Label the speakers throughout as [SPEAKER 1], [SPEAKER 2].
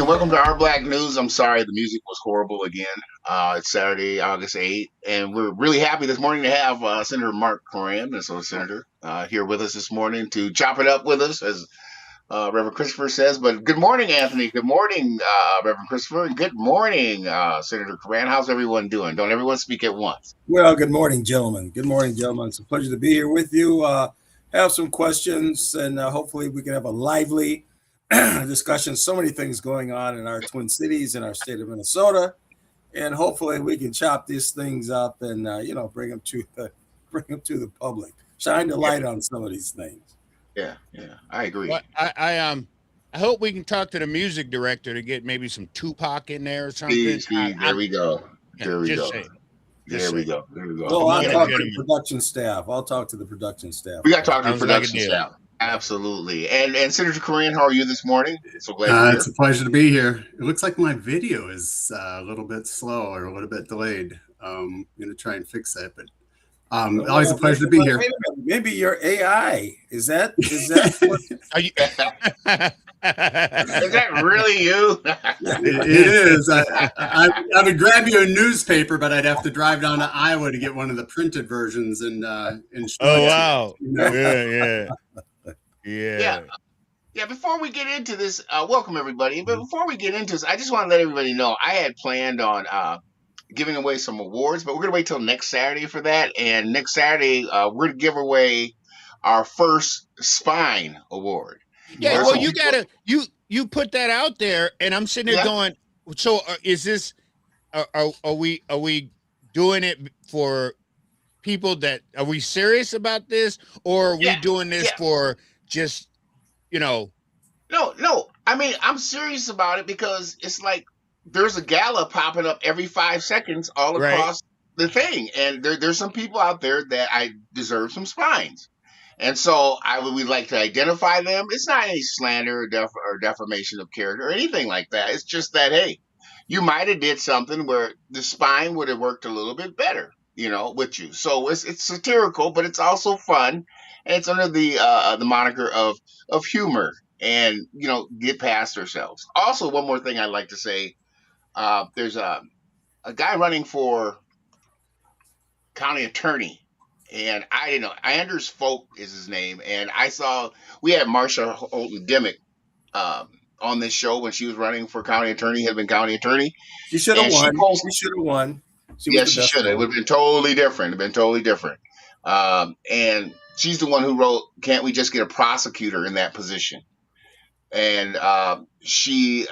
[SPEAKER 1] and welcome to Our Black News. I'm sorry the music was horrible again. It's Saturday, August 8th, and we're really happy this morning to have Senator Mark Koran, Minnesota Senator, here with us this morning to chop it up with us, as Reverend Christopher says. But good morning, Anthony. Good morning, Reverend Christopher. And good morning, Senator Koran. How's everyone doing? Don't everyone speak at once?
[SPEAKER 2] Well, good morning, gentlemen. Good morning, gentlemen. It's a pleasure to be here with you. Have some questions, and hopefully we can have a lively discussion. So many things going on in our Twin Cities in our state of Minnesota, and hopefully we can chop these things up and bring them to the public. Shine the light on some of these things.
[SPEAKER 1] Yeah, I agree.
[SPEAKER 3] Well, I hope we can talk to the music director to get maybe some Tupac in there or something.
[SPEAKER 1] There we go. There we go. There we go.
[SPEAKER 2] Well, I'll talk to the production staff.
[SPEAKER 1] We got to talk to the production staff. Absolutely. And Senator Koran, how are you this morning? So glad
[SPEAKER 4] it's a pleasure to be here. It looks like my video is a little bit slow or a little bit delayed. I'm going to try and fix that, but always a pleasure to be here.
[SPEAKER 2] Maybe your AI is that
[SPEAKER 3] Are you,
[SPEAKER 1] Is that really you?
[SPEAKER 4] It is. I would grab you a newspaper, but I'd have to drive down to Iowa to get one of the printed versions and
[SPEAKER 3] oh wow. Yeah.
[SPEAKER 1] Before we get into this, welcome everybody. But before we get into this, I just want to let everybody know I had planned on giving away some awards, but we're gonna wait till next Saturday for that. And next Saturday, we're gonna give away our first Spine Award.
[SPEAKER 3] Yeah, well, you gotta you put that out there, and I'm sitting there going, so is this? Are we doing it for people that are we serious about this, or are we doing this for just No.
[SPEAKER 1] I mean, I'm serious about it because it's like there's a gala popping up every 5 seconds all across the thing, and there's some people out there that I deserve some spines. And so we'd like to identify them. It's not any slander or defamation of character or anything like that. It's just that, hey, you might have did something where the spine would have worked a little bit better, with you. So it's satirical, but it's also fun. And it's under the moniker of humor and, get past ourselves. Also, one more thing I'd like to say, there's a guy running for county attorney. And I didn't know. Anders Folk is his name. And I saw we had Marsha Holton Dimmick on this show when she was running for county attorney, had been county attorney.
[SPEAKER 2] She should have won. She should have won.
[SPEAKER 1] Yes, she should have. It would have been totally different. And she's the one who wrote, "Can't we just get a prosecutor in that position?" And she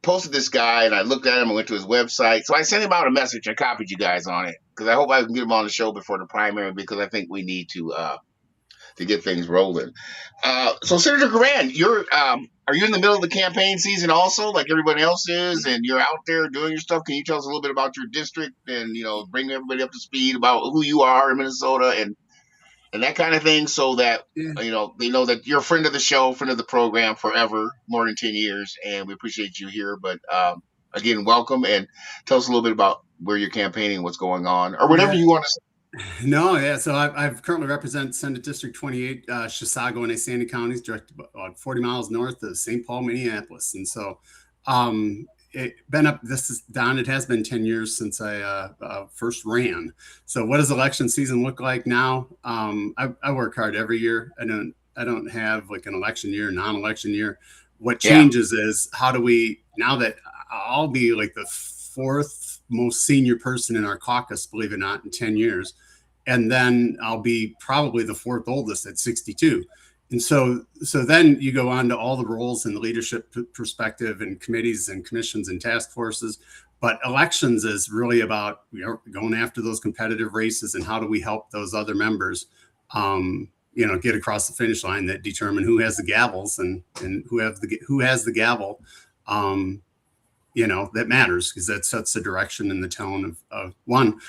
[SPEAKER 1] posted this guy, and I looked at him and went to his website. So I sent him out a message. I copied you guys on it because I hope I can get him on the show before the primary, because I think we need to get things rolling. So Senator Koran, are you in the middle of the campaign season also, like everybody else is, and you're out there doing your stuff? Can you tell us a little bit about your district and bring everybody up to speed about who you are in Minnesota and that kind of thing, so that they know that you're a friend of the show, friend of the program forever, more than 10 years, and we appreciate you here. But again, welcome, and tell us a little bit about where you're campaigning, what's going on, or whatever you want to say.
[SPEAKER 4] So I currently represent Senate District 28, Chisago and Sandy counties, direct about 40 miles north of St. Paul, Minneapolis. And so it has been 10 years since I first ran. So what does election season look like now? I work hard every year. I don't have like an election year, non-election year. What changes is how do we, now that I'll be like the fourth most senior person in our caucus, believe it or not, in 10 years. And then I'll be probably the fourth oldest at 62. And so then you go on to all the roles in the leadership perspective and committees and commissions and task forces. But elections is really about going after those competitive races and how do we help those other members, get across the finish line that determine who has the gavels and who has the gavel, that matters, because that sets the direction and the tone of one.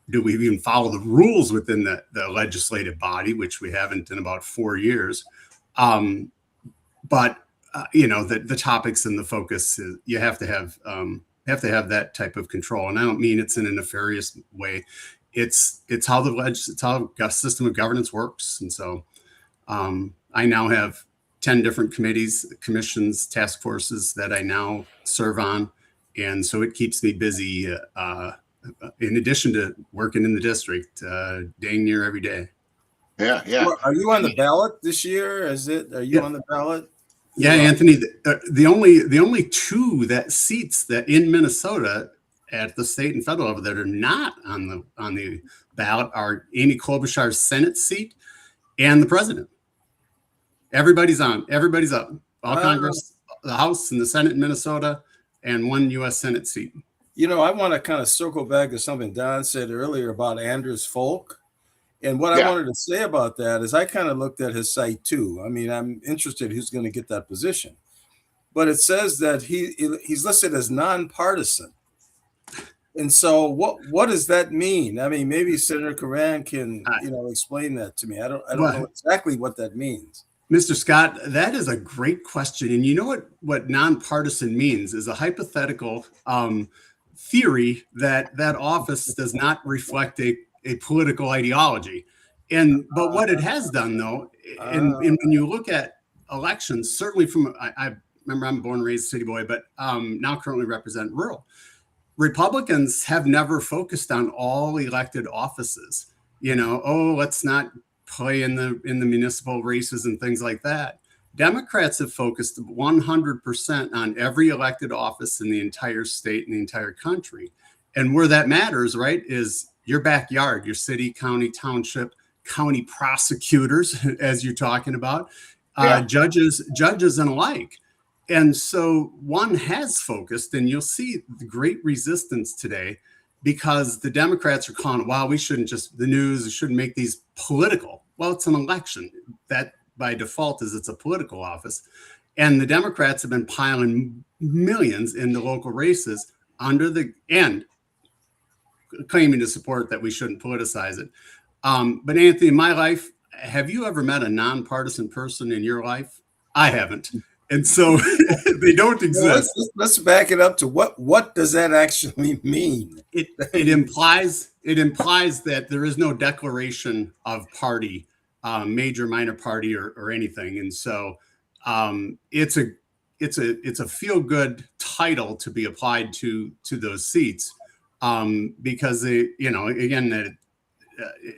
[SPEAKER 4] Do we even follow the rules within the legislative body, which we haven't in about 4 years? But the topics and the focus, you have to have that type of control. And I don't mean it's in a nefarious way. It's how the system of governance works. And so I now have 10 different committees, commissions, task forces that I now serve on. And so it keeps me busy in addition to working in the district dang near every day.
[SPEAKER 1] Yeah, yeah.
[SPEAKER 2] Well, are you on the ballot this year? Are you on the ballot?
[SPEAKER 4] Yeah, Anthony, the only two seats that in Minnesota at the state and federal level that are not on the ballot are Amy Klobuchar's Senate seat and the president. Everybody's up. All Congress, the House and the Senate in Minnesota, and one U.S. Senate seat.
[SPEAKER 2] You know, I want to kind of circle back to something Don said earlier about Anders Folk. And what I wanted to say about that is I kind of looked at his site too. I mean, I'm interested who's going to get that position. But it says that he's listed as nonpartisan. And so what does that mean? I mean, maybe Senator Koran can, explain that to me. I don't know exactly what that means.
[SPEAKER 4] Mr. Scott, that is a great question. And you know what nonpartisan means is a hypothetical theory that office does not reflect a political ideology. But what it has done, though, and when you look at elections, certainly I remember I'm born and raised city boy, but now currently represent rural. Republicans have never focused on all elected offices. Let's not play in the municipal races and things like that. Democrats have focused 100% on every elected office in the entire state and the entire country. And where that matters, right, is your backyard, your city, county, township, county prosecutors, as you're talking about, judges and alike. And so one has focused, and you'll see the great resistance today because the Democrats are calling, wow, we shouldn't the news shouldn't make these political. Well, it's an election. That by default is it's a political office. And the Democrats have been piling millions into local races and claiming to support that we shouldn't politicize it. But Anthony, in my life, have you ever met a nonpartisan person in your life? I haven't. And so they don't exist.
[SPEAKER 2] Let's back it up to what does that actually mean?
[SPEAKER 4] It implies that there is no declaration of party, major, minor party, or anything. And so it's a feel good title to be applied to those seats because that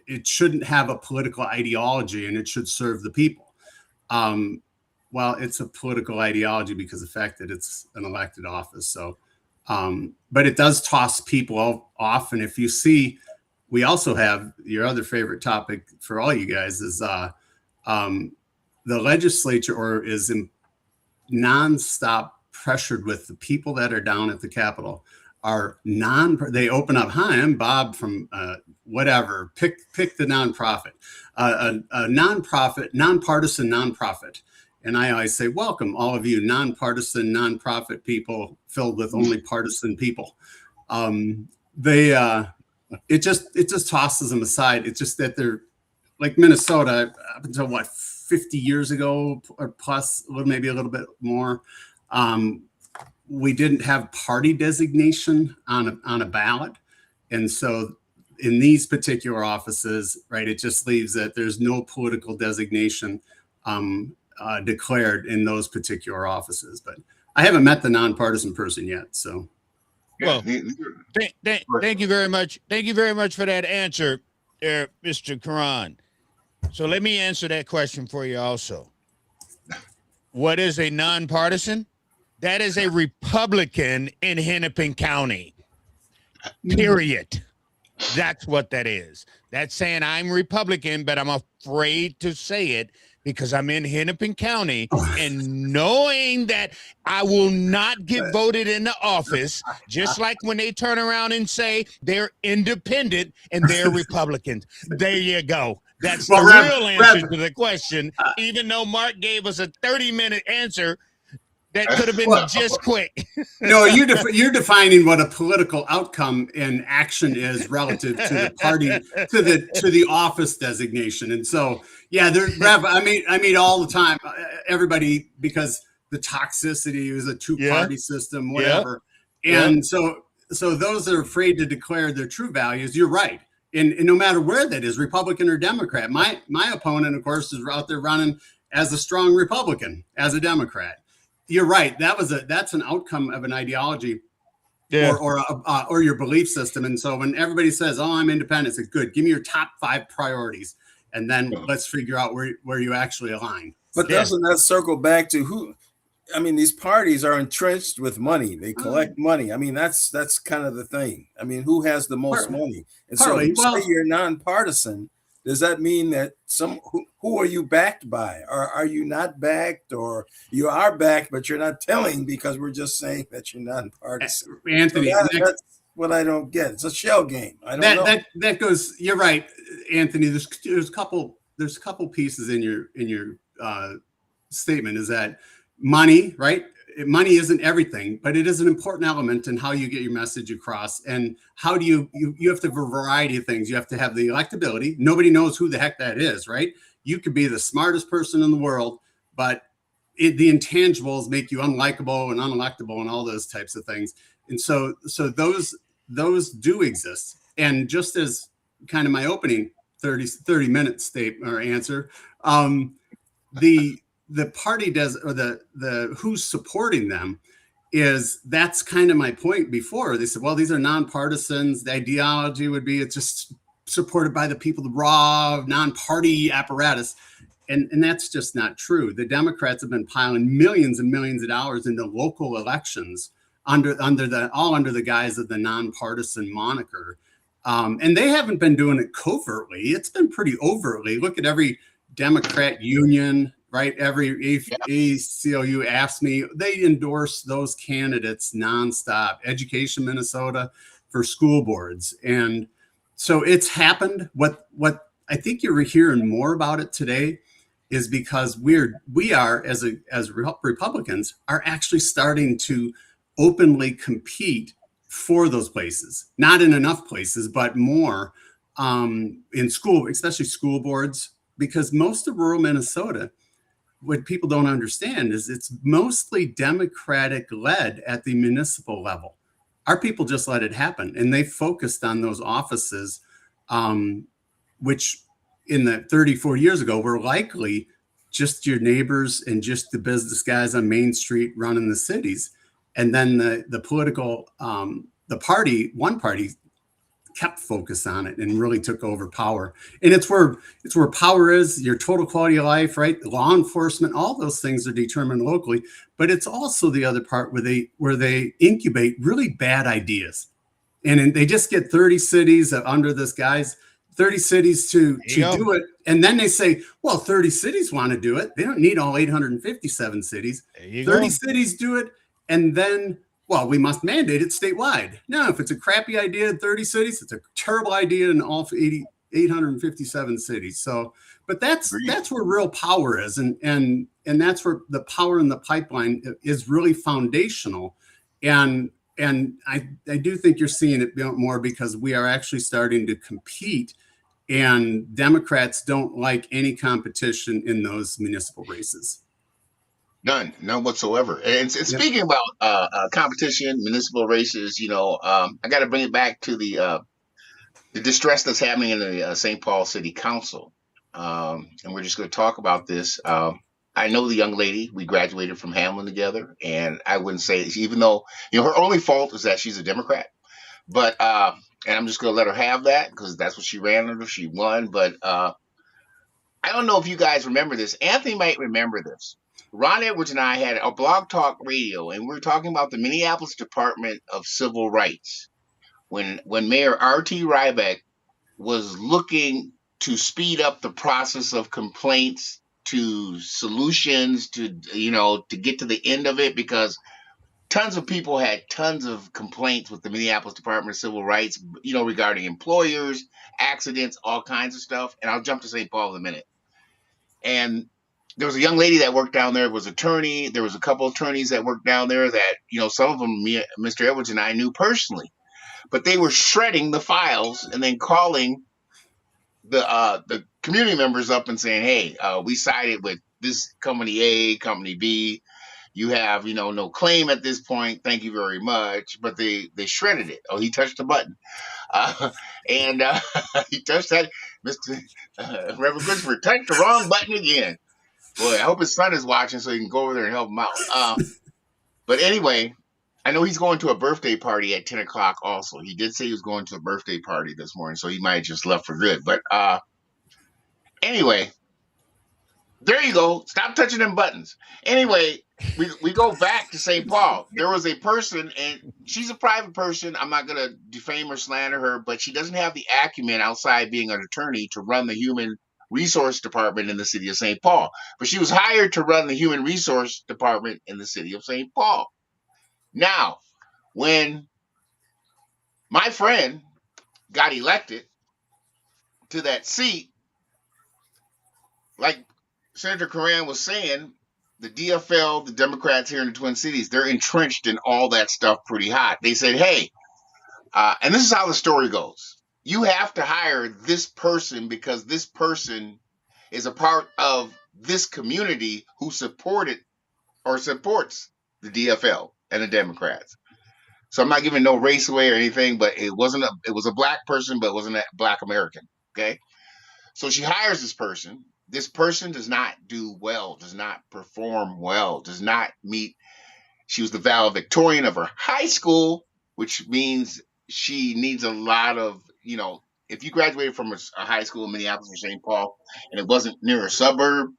[SPEAKER 4] it shouldn't have a political ideology and it should serve the people. Well, it's a political ideology because of the fact that it's an elected office. So, but it does toss people off. And if you see, we also have your other favorite topic for all you guys is the legislature is nonstop pressured with the people that are down at the Capitol are they open up. Hi, I'm Bob from whatever. Pick the nonprofit, a nonpartisan nonprofit. And I always say, welcome, all of you nonpartisan, nonprofit people filled with only partisan people. It just tosses them aside. It's just that they're like Minnesota up until 50 years ago or plus, maybe a little bit more. We didn't have party designation on a ballot. And so in these particular offices, right, it just leaves that there's no political designation declared in those particular offices. But I haven't met the nonpartisan person yet. So,
[SPEAKER 3] well, thank you very much. Thank you very much for that answer, Mr. Koran. So let me answer that question for you also. What is a nonpartisan? That is a Republican in Hennepin County. Period. That's what that is. That's saying I'm Republican, but I'm afraid to say it because I'm in Hennepin County and knowing that I will not get voted into office, just like when they turn around and say they're independent and they're Republicans. There you go. That's the real answer to the question, even though Mark gave us a 30-minute answer that could have been just quick.
[SPEAKER 4] No, you're defining what a political outcome and action is relative to the party, to the office designation. And so, yeah, I mean all the time, everybody, because the toxicity is a two-party system, whatever. Yeah. And so those that are afraid to declare their true values, you're right. And no matter where that is, Republican or Democrat, my opponent, of course, is out there running as a strong Republican, as a Democrat. You're right. That's an outcome of an ideology, or your belief system. And so when everybody says, "Oh, I'm independent," it's good. Give me your top 5 priorities, and then let's figure out where you actually align.
[SPEAKER 2] But doesn't that circle back to who? I mean, these parties are entrenched with money. They collect money. I mean, that's kind of the thing. I mean, who has the most money? And so, say you're nonpartisan, does that mean that who are you backed by? Or are you not backed, or you are backed, but you're not telling because we're just saying that you're nonpartisan?
[SPEAKER 4] Anthony,
[SPEAKER 2] so that's what I don't get. It's a shell game. I don't know.
[SPEAKER 4] That goes. You're right, Anthony. There's a couple pieces in your statement. Is that money, right? Money isn't everything, but it is an important element in how you get your message across. And how do you have to have a variety of things. You have to have the electability. Nobody knows who the heck that is, right? You could be the smartest person in the world, but the intangibles make you unlikable and unelectable and all those types of things. And so those do exist. And just as kind of my opening 30 minute statement or answer, the party does, or the who's supporting them that's kind of my point before. They said, well, these are nonpartisans. The ideology would be it's just supported by the people, the raw non-party apparatus. And that's just not true. The Democrats have been piling millions and millions of dollars into local elections under the guise of the nonpartisan moniker. And they haven't been doing it covertly. It's been pretty overtly. Look at every Democrat union, right? Every ACLU asks me, they endorse those candidates nonstop. Education Minnesota for school boards. And so it's happened. What I think you're hearing more about it today is because we are as Republicans are actually starting to openly compete for those places, not in enough places, but more in school, especially school boards, because most of rural Minnesota, what people don't understand is it's mostly Democratic led at the municipal level. Our people just let it happen, and they focused on those offices, which in the 34 years ago were likely just your neighbors and just the business guys on Main Street running the cities. And then the political, one party kept focus on it and really took over power. And it's where power is, your total quality of life, right? Law enforcement, all those things are determined locally, but it's also the other part where they incubate really bad ideas. And they just get 30 cities under this guy's 30 cities to do it. And then they say, well, 30 cities want to do it. They don't need all 857 cities. 30 cities do it. And then, well, we must mandate it statewide. No, if it's a crappy idea in 30 cities, it's a terrible idea in all 857 cities. So, but that's where real power is. And that's where the power in the pipeline is really foundational. And I do think you're seeing it more because we are actually starting to compete, and Democrats don't like any competition in those municipal races.
[SPEAKER 1] None whatsoever. And speaking about competition, municipal races, I got to bring it back to the distress that's happening in the St. Paul City Council. And we're just going to talk about this. I know the young lady. We graduated from Hamlin together, and I wouldn't say, even though her only fault is that she's a Democrat, but and I'm just going to let her have that because that's what she ran under. She won, but I don't know if you guys remember this. Anthony might remember this. Ron Edwards and I had a Blog Talk Radio, and we were talking about the Minneapolis Department of Civil Rights when Mayor R.T. Ryback was looking to speed up the process of complaints to solutions to get to the end of it, because tons of people had tons of complaints with the Minneapolis Department of Civil Rights, regarding employers, accidents, all kinds of stuff. And I'll jump to St. Paul in a minute. And there was a young lady that worked down there, was attorney. There was a couple of attorneys that worked down there that, some of them, Mr. Edwards and I knew personally, but they were shredding the files and then calling the community members up and saying, hey, we sided with this company A, company B. You have, no claim at this point. Thank you very much. But they shredded it. Oh, he touched the button. And he touched that. Mr. Reverend Christopher touched the wrong button again. Boy, I hope his son is watching so he can go over there and help him out. But anyway, I know he's going to a birthday party at 10 o'clock also. He did say he was going to a birthday party this morning, so he might have just left for good. But anyway, there you go. Stop touching them buttons. Anyway, we go back to St. Paul. There was a person, and she's a private person. I'm not going to defame or slander her, but she doesn't have the acumen outside being an attorney to run the human resource department in the city of St. Paul. But she was hired to run the human resource department in the city of St. Paul. Now, when my friend got elected to that seat, like Senator Koran was saying, the DFL, the Democrats here in the Twin Cities, they're entrenched in all that stuff pretty hot. They said, hey, and this is how the story goes. You have to hire this person because this person is a part of this community who supported or supports the DFL and the Democrats. So I'm not giving no race away or anything, but it was a black person, but it wasn't a black American. Okay. So she hires this person. This person does not do well, does not perform well, does not meet. She was the valedictorian of her high school, which means she needs a lot of, if you graduated from a high school in Minneapolis or St. Paul and it wasn't near a suburb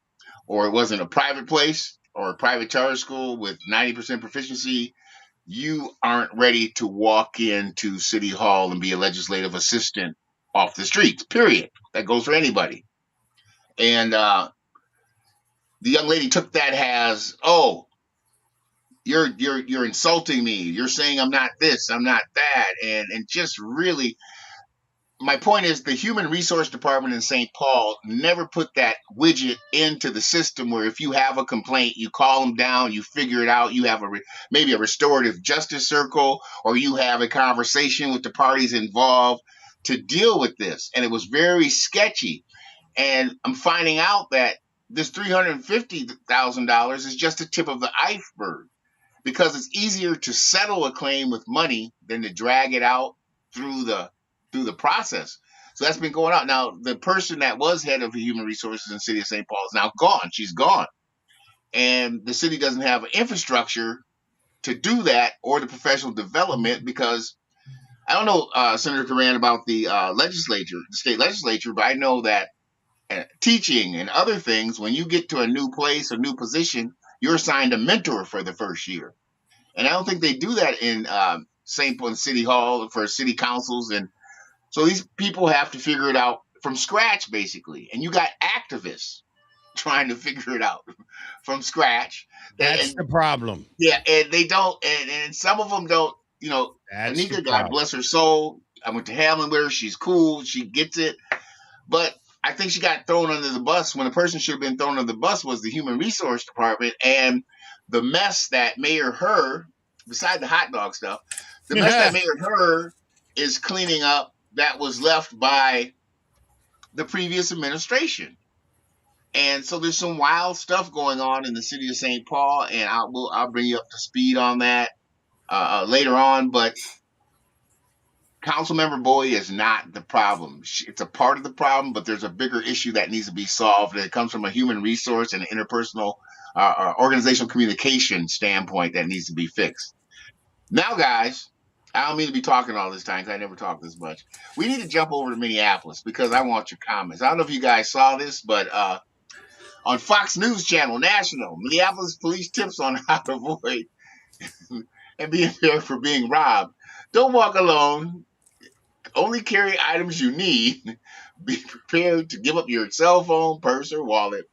[SPEAKER 1] or it wasn't a private place or a private charter school with 90% proficiency, you aren't ready to walk into City Hall and be a legislative assistant off the streets, period. That goes for anybody. And the young lady took that as, oh, you're insulting me. You're saying I'm not this, I'm not that. And just really, my point is the human resource department in St. Paul never put that widget into the system where if you have a complaint, you call them down, you figure it out, you have maybe a restorative justice circle, or you have a conversation with the parties involved to deal with this. And it was very sketchy. And I'm finding out that this $350,000 is just a tip of the iceberg because it's easier to settle a claim with money than to drag it out through the process. So that's been going on. Now, the person that was head of human resources in the city of St. Paul is now gone. She's gone. And the city doesn't have infrastructure to do that or the professional development because I don't know, Senator Koran, about the legislature, the state legislature, but I know that teaching and other things, when you get to a new place, a new position, you're assigned a mentor for the first year. And I don't think they do that in St. Paul City Hall for city councils. And so these people have to figure it out from scratch, basically. And you got activists trying to figure it out from scratch.
[SPEAKER 3] That's the problem.
[SPEAKER 1] Yeah, and they don't, and some of them don't, Anika, God bless her soul. I went to Hamlin with her. She's cool. She gets it. But I think she got thrown under the bus when the person should have been thrown under the bus was the human resource department and the mess that Mayor Herr, beside the hot dog stuff, the mess that Mayor Herr is cleaning up that was left by the previous administration. And so there's some wild stuff going on in the city of St. Paul, and I'll bring you up to speed on that later on. But Councilmember Bowie is not the problem. It's a part of the problem, but there's a bigger issue that needs to be solved. And it comes from a human resource and interpersonal organizational communication standpoint that needs to be fixed. Now, guys, I don't mean to be talking all this time because I never talk this much. We need to jump over to Minneapolis because I want your comments. I don't know if you guys saw this, but on Fox News Channel National, Minneapolis police tips on how to avoid and being there for being robbed. Don't walk alone. Only carry items you need. Be prepared to give up your cell phone, purse, or wallet.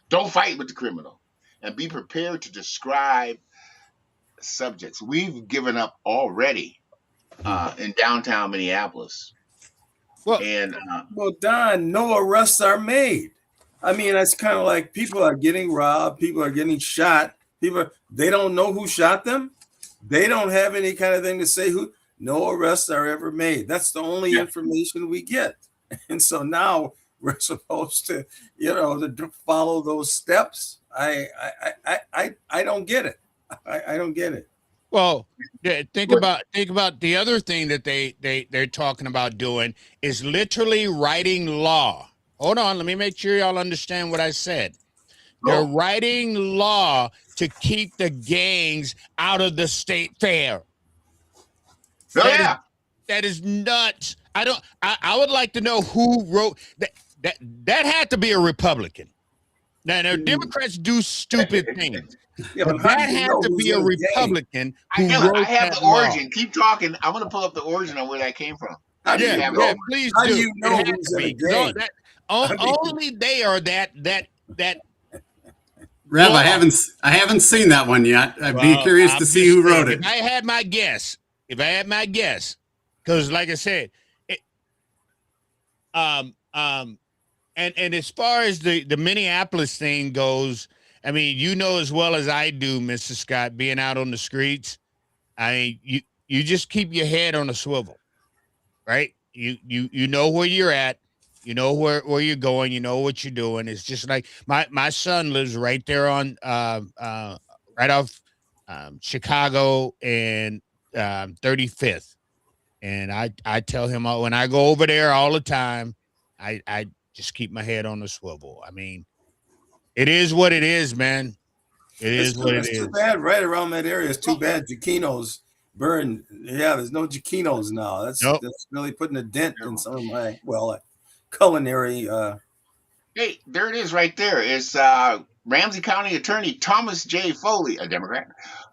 [SPEAKER 1] Don't fight with the criminal. And be prepared to describe subjects. We've given up already in downtown Minneapolis.
[SPEAKER 2] Well, Don, no arrests are made. I mean, it's kind of like people are getting robbed. People are getting shot. They don't know who shot them. They don't have any kind of thing to say who. No arrests are ever made. That's the only information we get. And so now we're supposed to, to follow those steps. I don't get it. I don't get it.
[SPEAKER 3] Well, think about the other thing that they're talking about doing is literally writing law. Hold on, let me make sure y'all understand what I said. They're writing law to keep the gangs out of the state fair. That is nuts. I would like to know who wrote that. That had to be a Republican. Now, Democrats do stupid things. But that had to be a Republican who wrote
[SPEAKER 1] I have
[SPEAKER 3] that
[SPEAKER 1] the origin. Keep talking. I'm going to pull up the origin of where that came from.
[SPEAKER 3] Please do.
[SPEAKER 2] You know who's in the
[SPEAKER 3] Only they are that.
[SPEAKER 4] Rev, I haven't seen that one yet. I'd be curious to see who wrote it.
[SPEAKER 3] If I had my guess, because like I said, and as far as the Minneapolis thing goes, I mean, you know as well as I do, Mr. Scott, being out on the streets. I mean, you just keep your head on a swivel, right? You know where you're at. You know where you're going. You know what you're doing. It's just like my son lives right there on right off Chicago and 35th, and I tell him when I go over there all the time, I just keep my head on the swivel. I mean, it is what it is, man. It's
[SPEAKER 2] too bad right around that area. It's too bad Jaquinos burned. Yeah, there's no Jaquinos now. That's really putting a dent in some of my culinary.
[SPEAKER 1] Hey, there it is right there. It's Ramsey County Attorney Thomas J. Foley, a Democrat.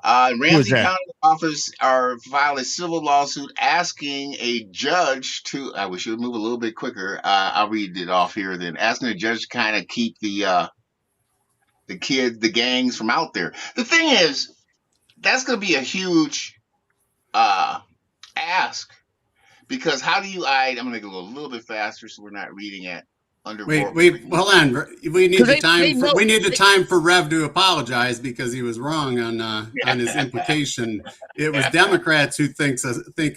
[SPEAKER 1] Ramsey County office filed a civil lawsuit asking a judge to. I wish you would move a little bit quicker. I'll read it off here. Then asking the judge to kind of keep the gangs from out there. The thing is, that's going to be a huge ask, because how do you I'm going to make it a little bit faster so we're not reading it under.
[SPEAKER 4] Wait, hold on. We need the time for Rev to apologize because he was wrong on his implication. It was Democrats who think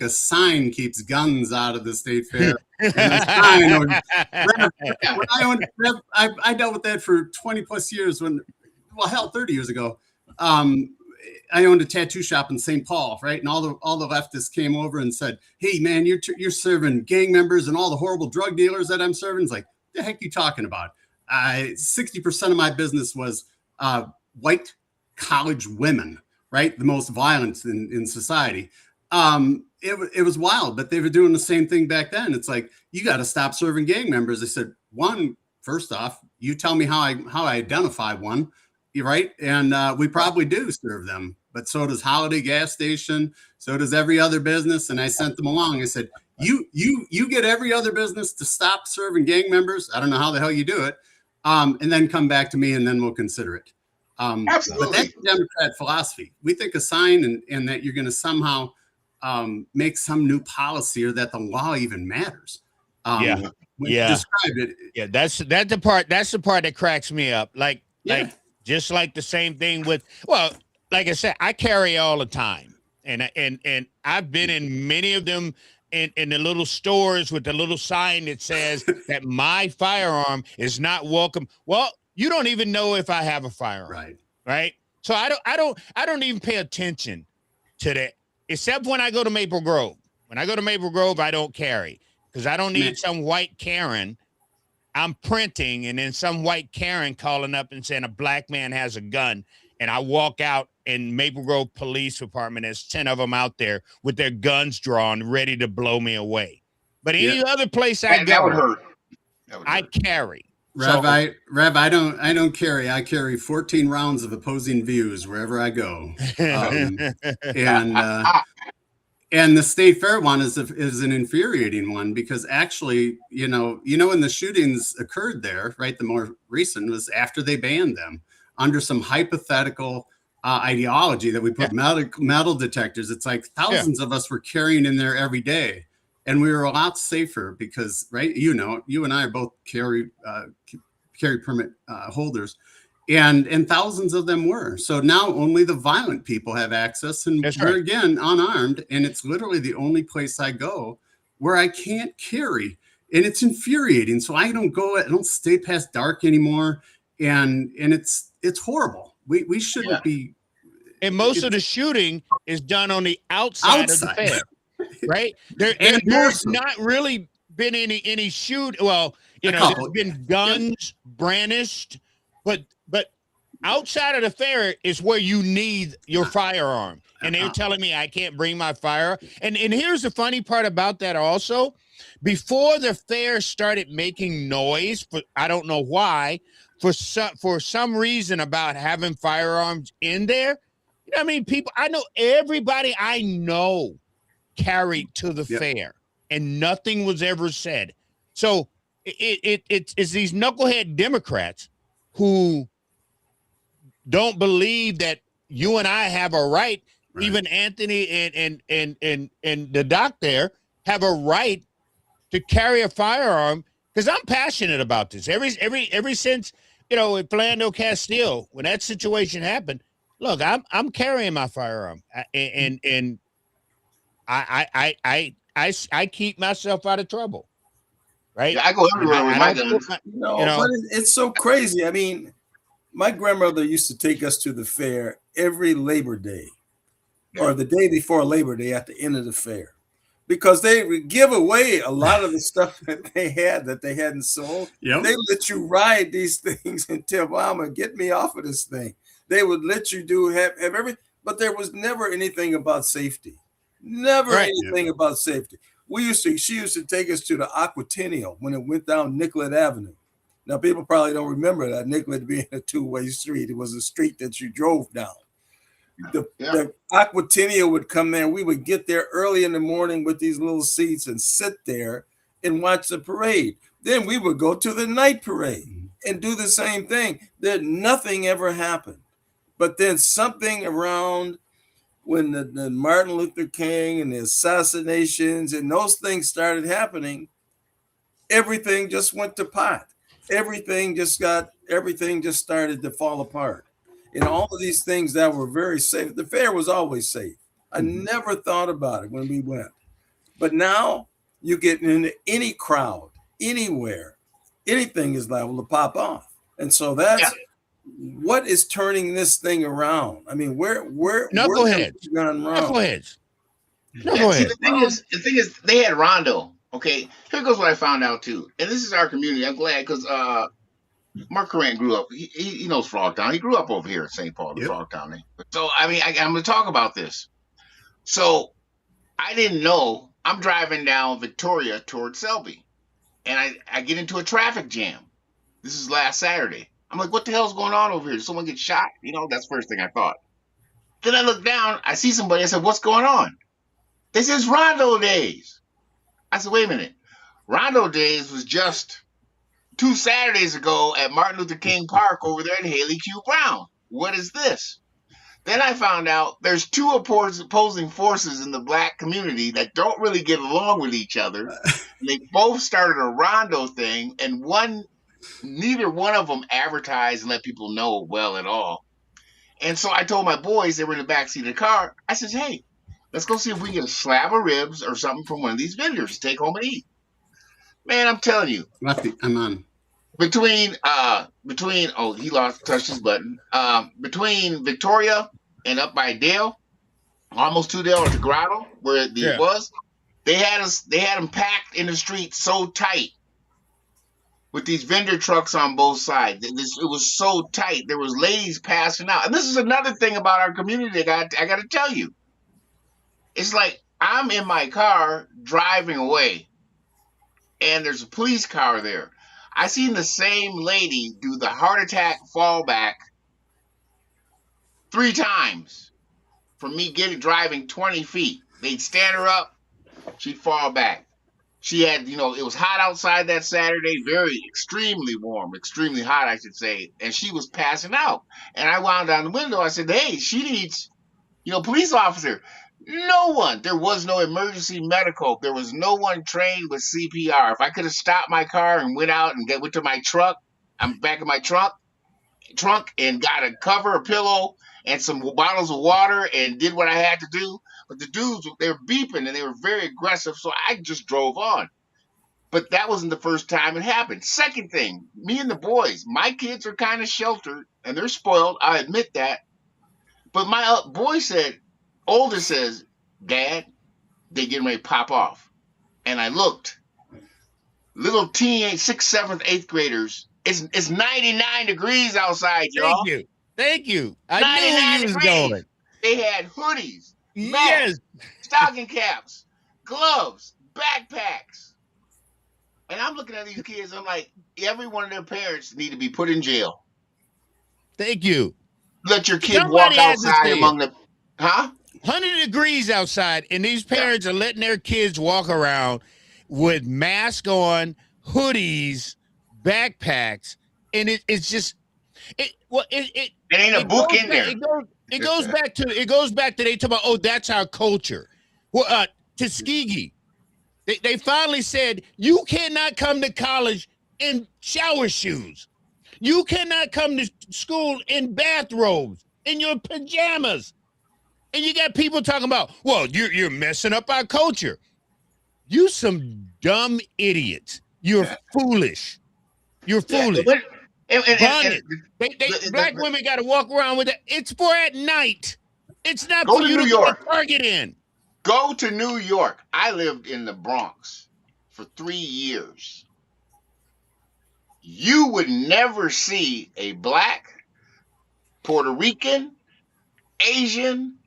[SPEAKER 4] a sign keeps guns out of the state fair. I dealt with that for 20 plus years 30 years ago. I owned a tattoo shop in St. Paul, right? And all the leftists came over and said, "Hey, man, you're serving gang members and all the horrible drug dealers that I'm serving." It's like, the heck you talking about? 60% of my business was white college women, right? The most violent in society. It was wild, but they were doing the same thing back then. It's like, you got to stop serving gang members. They said, first off, you tell me how I identify one, right? And we probably do serve them, but so does Holiday Gas Station. So does every other business. And I sent them along. I said, you get every other business to stop serving gang members. I don't know how the hell you do it. And then come back to me and then we'll consider it.
[SPEAKER 1] Absolutely.
[SPEAKER 4] But that's Democrat philosophy. We think a sign and that you're going to somehow make some new policy or that the law even matters. When you described it.
[SPEAKER 3] Yeah, that's the part that cracks me up. Like just like the same thing with, like I said, I carry all the time. And I've been in many of them in the little stores with the little sign that says that my firearm is not welcome. Well, you don't even know if I have a firearm. Right. So I don't even pay attention to that, except when I go to Maple Grove. When I go to Maple Grove, I don't carry because I don't need some white Karen. I'm printing and then some white Karen calling up and saying a black man has a gun. And I walk out in Maple Grove Police Department. There's 10 of them out there with their guns drawn, ready to blow me away. But any other place I go,
[SPEAKER 1] that would hurt.
[SPEAKER 3] I carry.
[SPEAKER 4] Rev, I don't carry. I carry 14 rounds of opposing views wherever I go. And the state fair one is an infuriating one because actually, when the shootings occurred there, right? The more recent was after they banned them under some hypothetical ideology that we put metal detectors. It's like thousands of us were carrying in there every day. And we were a lot safer because, right, you and I are both carry permit holders, and thousands of them were. So now only the violent people have access, and we're again unarmed. And it's literally the only place I go where I can't carry, and it's infuriating. So I don't stay past dark anymore, and it's horrible. We shouldn't be.
[SPEAKER 3] And most of the shooting is done on the outside. Of the fair. Right. There's not really been any shoot. Well, there's been guns brandished, but outside of the fair is where you need your firearm. And they're telling me I can't bring my fire. And here's the funny part about that also. Before the fair started making noise, but I don't know why, for some reason about having firearms in there. You know what I mean? People, I know everybody I know carried to the fair, and nothing was ever said. So it's these knucklehead Democrats who don't believe that you and I have a right. Even Anthony and the doc there have a right to carry a firearm, because I'm passionate about this. Ever since, you know, with Philando Castile, when that situation happened, look, I'm carrying my firearm, and I keep myself out of trouble. Right?
[SPEAKER 1] Yeah, I go everywhere with my guns.
[SPEAKER 2] But it's so crazy. I mean, my grandmother used to take us to the fair every Labor Day, or the day before Labor Day at the end of the fair, because they would give away a lot of the stuff that they hadn't sold. They let you ride these things until Mama, get me off of this thing. They would let you have everything, but there was never anything about safety. Never anything about safety. She used to take us to the Aquatennial when it went down Nicollet Avenue. Now, people probably don't remember that Nicollet being a two-way street. It was a street that you drove down. The Aquatennial would come there. We would get there early in the morning with these little seats and sit there and watch the parade. Then we would go to the night parade and do the same thing. Nothing ever happened. But then something around when the Martin Luther King and the assassinations and those things started happening, everything just went to pot. Everything just started to fall apart. And all of these things that were very safe. The fair was always safe. I never thought about it when we went. But now you get into any crowd, anywhere, anything is liable to pop off. And so that's what is turning this thing around. I mean, where
[SPEAKER 3] knuckleheads.
[SPEAKER 2] Gone wrong?
[SPEAKER 3] Knuckleheads.
[SPEAKER 1] See, the thing is, they had Rondo. Okay, here goes what I found out too. And this is our community. I'm glad because Mark Koran grew up. He knows Frogtown. He grew up over here in St. Paul, the Frogtown. So I mean, I'm going to talk about this. So I didn't know. I'm driving down Victoria towards Selby, and I get into a traffic jam. This is last Saturday. I'm like, what the hell's going on over here? Did someone get shot? You know, that's the first thing I thought. Then I look down. I see somebody. I said, what's going on? They said, it's Rondo Days. I said, wait a minute. Rondo Days was just 2 Saturdays ago at Martin Luther King Park over there in Haley Q. Brown. What is this? Then I found out there's two opposing forces in the black community that don't really get along with each other. They both started a Rondo thing, and neither one of them advertised and let people know well at all. And so I told my boys, they were in the backseat of the car, I said, hey, let's go see if we can get a slab of ribs or something from one of these vendors to take home and eat. Man, I'm telling you.
[SPEAKER 4] Lefty, I'm on.
[SPEAKER 1] Between he touched his button. Between Victoria and up by Dale, almost to Dale, or to Grotto, where it was, they had them packed in the street so tight with these vendor trucks on both sides. It was so tight. There was ladies passing out. And this is another thing about our community I got to tell you. It's like I'm in my car driving away, and there's a police car there. I seen the same lady do the heart attack fallback 3 times from me driving 20 feet. They'd stand her up, she'd fall back. She had, it was hot outside that Saturday, extremely warm, extremely hot, I should say, and she was passing out. And I wound down the window. I said, hey, she needs, police officer. No one. There was no emergency medical. There was no one trained with CPR. If I could have stopped my car and went out and went to my truck, I'm back in my trunk and got a cover, a pillow, and some bottles of water and did what I had to do. But the dudes, they were beeping and they were very aggressive, so I just drove on. But that wasn't the first time it happened. Second thing, me and the boys, my kids are kind of sheltered and they're spoiled. I admit that. But my boy older says, Dad, they getting ready to pop off. And I looked. Little teenage 6th, 7th, 8th graders. It's 99 degrees outside, y'all.
[SPEAKER 3] Thank you. Thank you. I
[SPEAKER 1] 99
[SPEAKER 3] knew you was
[SPEAKER 1] degrees.
[SPEAKER 3] going.
[SPEAKER 1] They had hoodies,
[SPEAKER 3] Yes.
[SPEAKER 1] masks, stocking caps, gloves, backpacks. And I'm looking at these kids, I'm like, every one of their parents need to be put in jail.
[SPEAKER 3] Thank you.
[SPEAKER 1] Let your kid walk
[SPEAKER 3] Somebody had to
[SPEAKER 1] outside
[SPEAKER 3] say
[SPEAKER 1] among
[SPEAKER 3] it.
[SPEAKER 1] the, huh?
[SPEAKER 3] 100 degrees outside, and these parents are letting their kids walk around with masks on, hoodies, backpacks, and it's just it. Well,
[SPEAKER 1] There ain't a
[SPEAKER 3] it
[SPEAKER 1] book
[SPEAKER 3] goes
[SPEAKER 1] in
[SPEAKER 3] back.
[SPEAKER 1] there.
[SPEAKER 3] It goes back to they talk about. Oh, that's our culture. Well, Tuskegee, they finally said you cannot come to college in shower shoes. You cannot come to school in bathrobes, in your pajamas. And you got people talking about, well, you're messing up our culture. You some dumb idiots. You're foolish. You're foolish. Bonnet. Black women got to walk around with it. It's for at night. It's not
[SPEAKER 1] Go
[SPEAKER 3] for
[SPEAKER 1] to
[SPEAKER 3] you
[SPEAKER 1] New
[SPEAKER 3] to go to
[SPEAKER 1] York.
[SPEAKER 3] Target in.
[SPEAKER 1] Go to New York. I lived in the Bronx for 3 years. You would never see a black, Puerto Rican, Asian,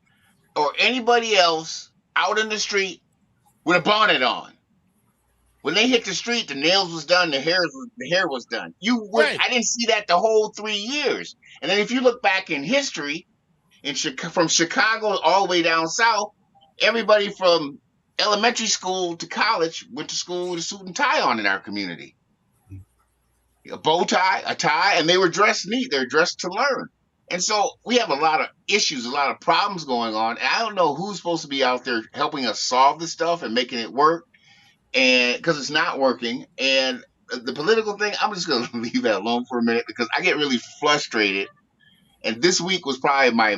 [SPEAKER 1] or anybody else out in the street with a bonnet on. When they hit the street, the nails was done, the hair was done.
[SPEAKER 3] Right.
[SPEAKER 1] I didn't see that the whole 3 years. And then if you look back in history, from Chicago all the way down south, everybody from elementary school to college went to school with a suit and tie on in our community. A bow tie, a tie, and they were dressed neat. They're dressed to learn. And so we have a lot of issues, a lot of problems going on. And I don't know who's supposed to be out there helping us solve this stuff and making it work, and because it's not working. And the political thing, I'm just going to leave that alone for a minute because I get really frustrated. And this week was probably my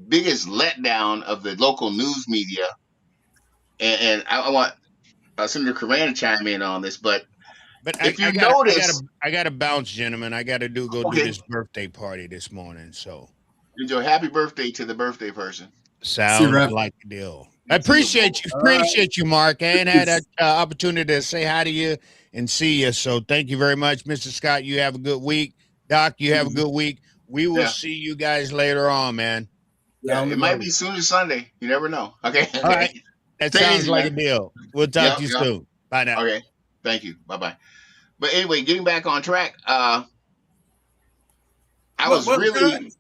[SPEAKER 1] biggest letdown of the local news media. And I want Senator Koran to chime in on this, but if you notice,
[SPEAKER 3] I gotta bounce, gentlemen. I gotta do this birthday party this morning. So
[SPEAKER 1] enjoy. Happy birthday to the birthday person.
[SPEAKER 3] Sounds like a deal. I appreciate you, Mark. I ain't had an opportunity to say hi to you and see you. So thank you very much, Mr. Scott. You have a good week. Doc, you have a good week. We will see you guys later on, man.
[SPEAKER 1] Yeah, it might be soon as Sunday. You never know. Okay.
[SPEAKER 3] All right. That sounds like a deal. We'll talk to you soon. Bye now.
[SPEAKER 1] Okay. Thank you. Bye-bye. But anyway, getting back on track, I was really...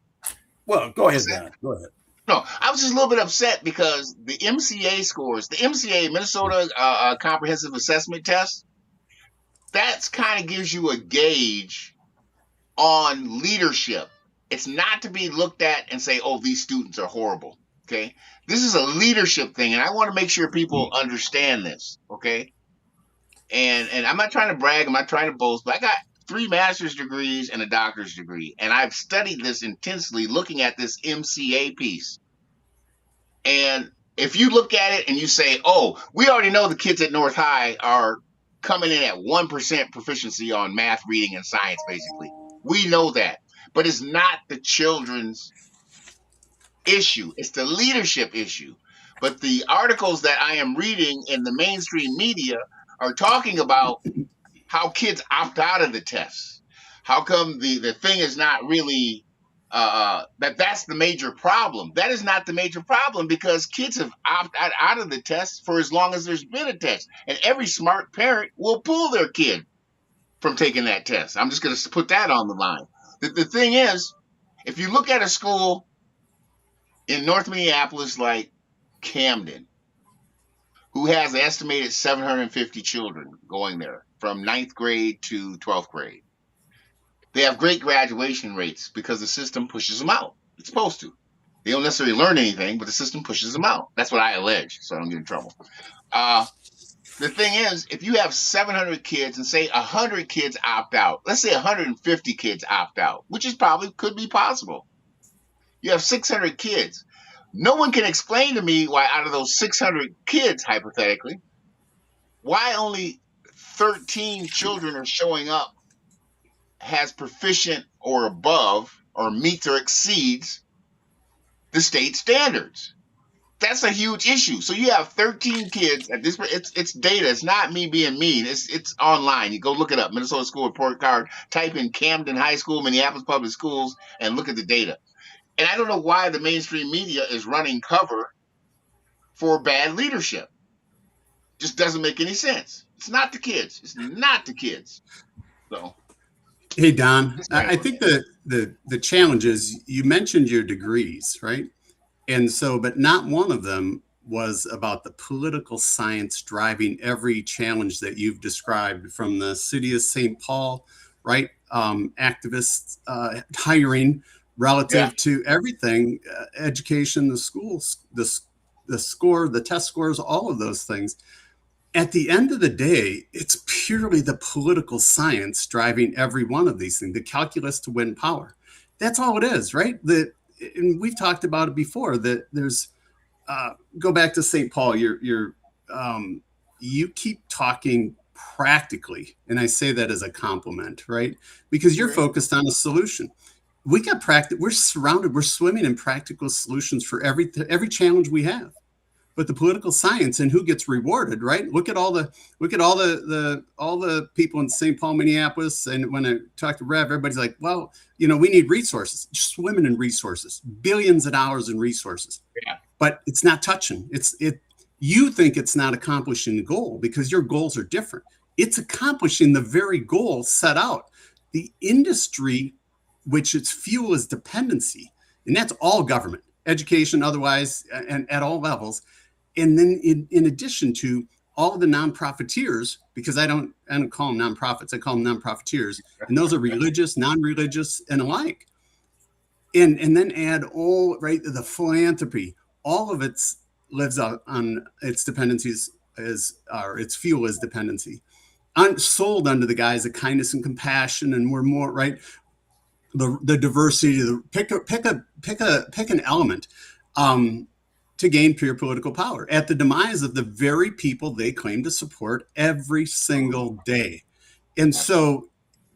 [SPEAKER 2] Well, go ahead, Dan. Go ahead.
[SPEAKER 1] No, I was just a little bit upset because the MCA scores, the MCA, Minnesota Comprehensive Assessment Test, that's kind of gives you a gauge on leadership. It's not to be looked at and say, oh, these students are horrible. Okay. This is a leadership thing, and I want to make sure people understand this. Okay. And I'm not trying to brag, I'm not trying to boast, but I got 3 master's degrees and a doctor's degree. And I've studied this intensely looking at this MCA piece. And if you look at it and you say, oh, we already know the kids at North High are coming in at 1% proficiency on math, reading, and science, basically. We know that. But it's not the children's issue. It's the leadership issue. But the articles that I am reading in the mainstream media are talking about how kids opt out of the tests. How come the thing is not really that's the major problem. That is not the major problem because kids have opted out of the test for as long as there's been a test. And every smart parent will pull their kid from taking that test. I'm just going to put that on the line. The thing is, if you look at a school in North Minneapolis like Camden, who has an estimated 750 children going there from 9th grade to 12th grade. They have great graduation rates because the system pushes them out. It's supposed to. They don't necessarily learn anything, but the system pushes them out. That's what I allege, so I don't get in trouble. The thing is, if you have 700 kids and say 100 kids opt out, let's say 150 kids opt out, which is probably could be possible. You have 600 kids. No one can explain to me why out of those 600 kids, hypothetically, why only 13 children are showing up has proficient or above or meets or exceeds the state standards. That's a huge issue. So you have 13 kids at this. It's data. It's not me being mean. It's online. You go look it up. Minnesota School Report Card. Type in Camden High School, Minneapolis Public Schools, and look at the data. And I don't know why the mainstream media is running cover for bad leadership. Just doesn't make any sense. It's not the kids. It's not the kids. So.
[SPEAKER 4] Hey Don, I think the challenge is you mentioned your degrees, right? And so, but not one of them was about the political science driving every challenge that you've described, from the city of St. Paul, right? Activists hiring relative to everything, education, the schools, the score, the test scores, all of those things. At the end of the day, it's purely the political science driving every one of these things, the calculus to win power. That's all it is, right? And we've talked about it before, that there's go back to St. Paul, you keep talking practically, and I say that as a compliment, right? Because you're focused on a solution. We're surrounded, we're swimming in practical solutions for every challenge we have. But the political science and who gets rewarded, right? Look at all the people in St. Paul, Minneapolis, and when I talk to Rev, everybody's like, well, we need resources. Just swimming in resources, billions of dollars in resources.
[SPEAKER 1] Yeah.
[SPEAKER 4] But it's not touching. You think it's not accomplishing the goal because your goals are different. It's accomplishing the very goal set out. The industry, which its fuel is dependency, and that's all government, education, otherwise, and at all levels. And then in addition to all of the non-profiteers, because I don't call them nonprofits, I call them non-profiteers, and those are religious, non-religious, and alike. And then add all, right, the philanthropy, all of it lives out on its dependencies its fuel is dependency. Sold under the guise of kindness and compassion, and we're more, right, the diversity, pick an element to gain pure political power at the demise of the very people they claim to support every single day. And so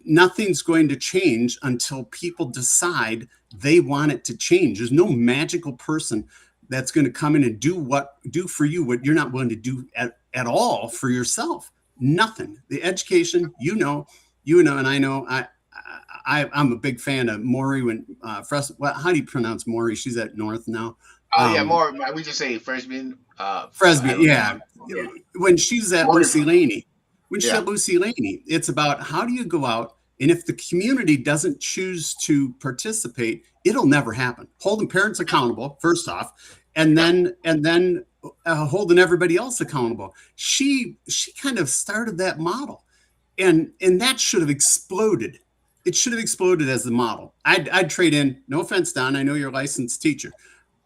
[SPEAKER 4] nothing's going to change until people decide they want it to change. There's no magical person that's going to come in and do for you what you're not willing to do at all for yourself. Nothing. The education, and I know, I'm a big fan of Maury. How do you pronounce Maury? She's at North now.
[SPEAKER 1] Maury. We just say Freshman.
[SPEAKER 4] Fresby, yeah. When she's at Lucy Laney, it's about how do you go out, and if the community doesn't choose to participate, it'll never happen. Holding parents accountable, first off, and then holding everybody else accountable. She kind of started that model, and that should have exploded. It should have exploded as the model. I'd trade in, no offense, Don, I know you're a licensed teacher.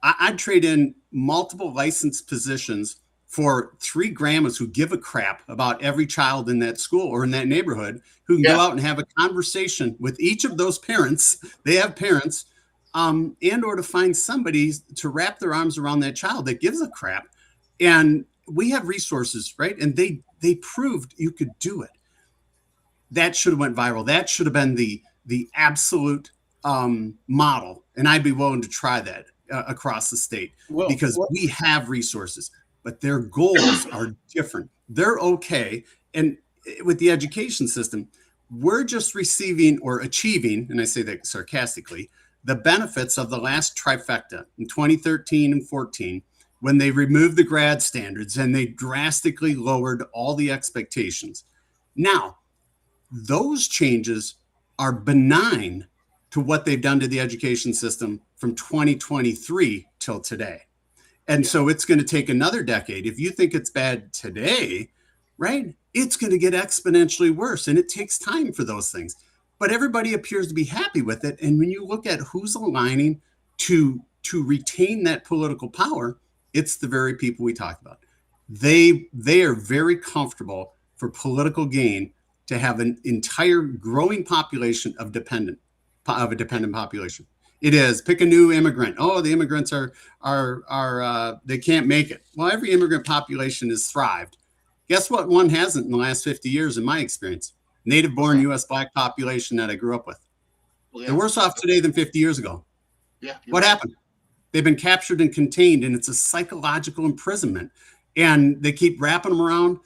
[SPEAKER 4] I'd trade in multiple licensed positions for 3 grandmas who give a crap about every child in that school or in that neighborhood, who can go out and have a conversation with each of those parents. They have parents, and or to find somebody to wrap their arms around that child that gives a crap. And we have resources, right? And they proved you could do it. That should have went viral. That should have been the absolute model. And I'd be willing to try that across the state, because we have resources, but their goals are different. They're okay. And with the education system, we're just receiving or achieving, and I say that sarcastically, the benefits of the last trifecta in 2013 and 14, when they removed the grad standards and they drastically lowered all the expectations. Now, those changes are benign to what they've done to the education system from 2023 till today. And so it's going to take another decade. If you think it's bad today, right, it's going to get exponentially worse. And it takes time for those things. But everybody appears to be happy with it. And when you look at who's aligning to retain that political power, it's the very people we talked about. They are very comfortable for political gain to have an entire growing population of a dependent population. It is pick a new immigrant. Oh, the immigrants are they can't make it. Well, every immigrant population has thrived. Guess what? One hasn't in the last 50 years, in my experience. Native-born U.S. Black population that I grew up with. Well, they're worse off today than 50 years ago.
[SPEAKER 1] Yeah.
[SPEAKER 4] What happened? They've been captured and contained, and it's a psychological imprisonment. And they keep wrapping around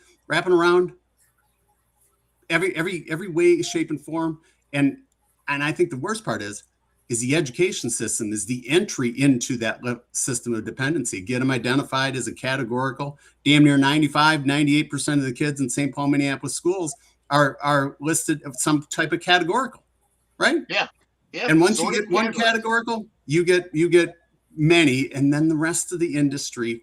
[SPEAKER 4] every way, shape, and form. And I think the worst part is the education system is the entry into that system of dependency. Get them identified as a categorical. Damn near 98% of the kids in St. Paul, Minneapolis schools are listed of some type of categorical, right?
[SPEAKER 1] Yeah. Yeah.
[SPEAKER 4] And once you get one categorical, you get many, and then the rest of the industry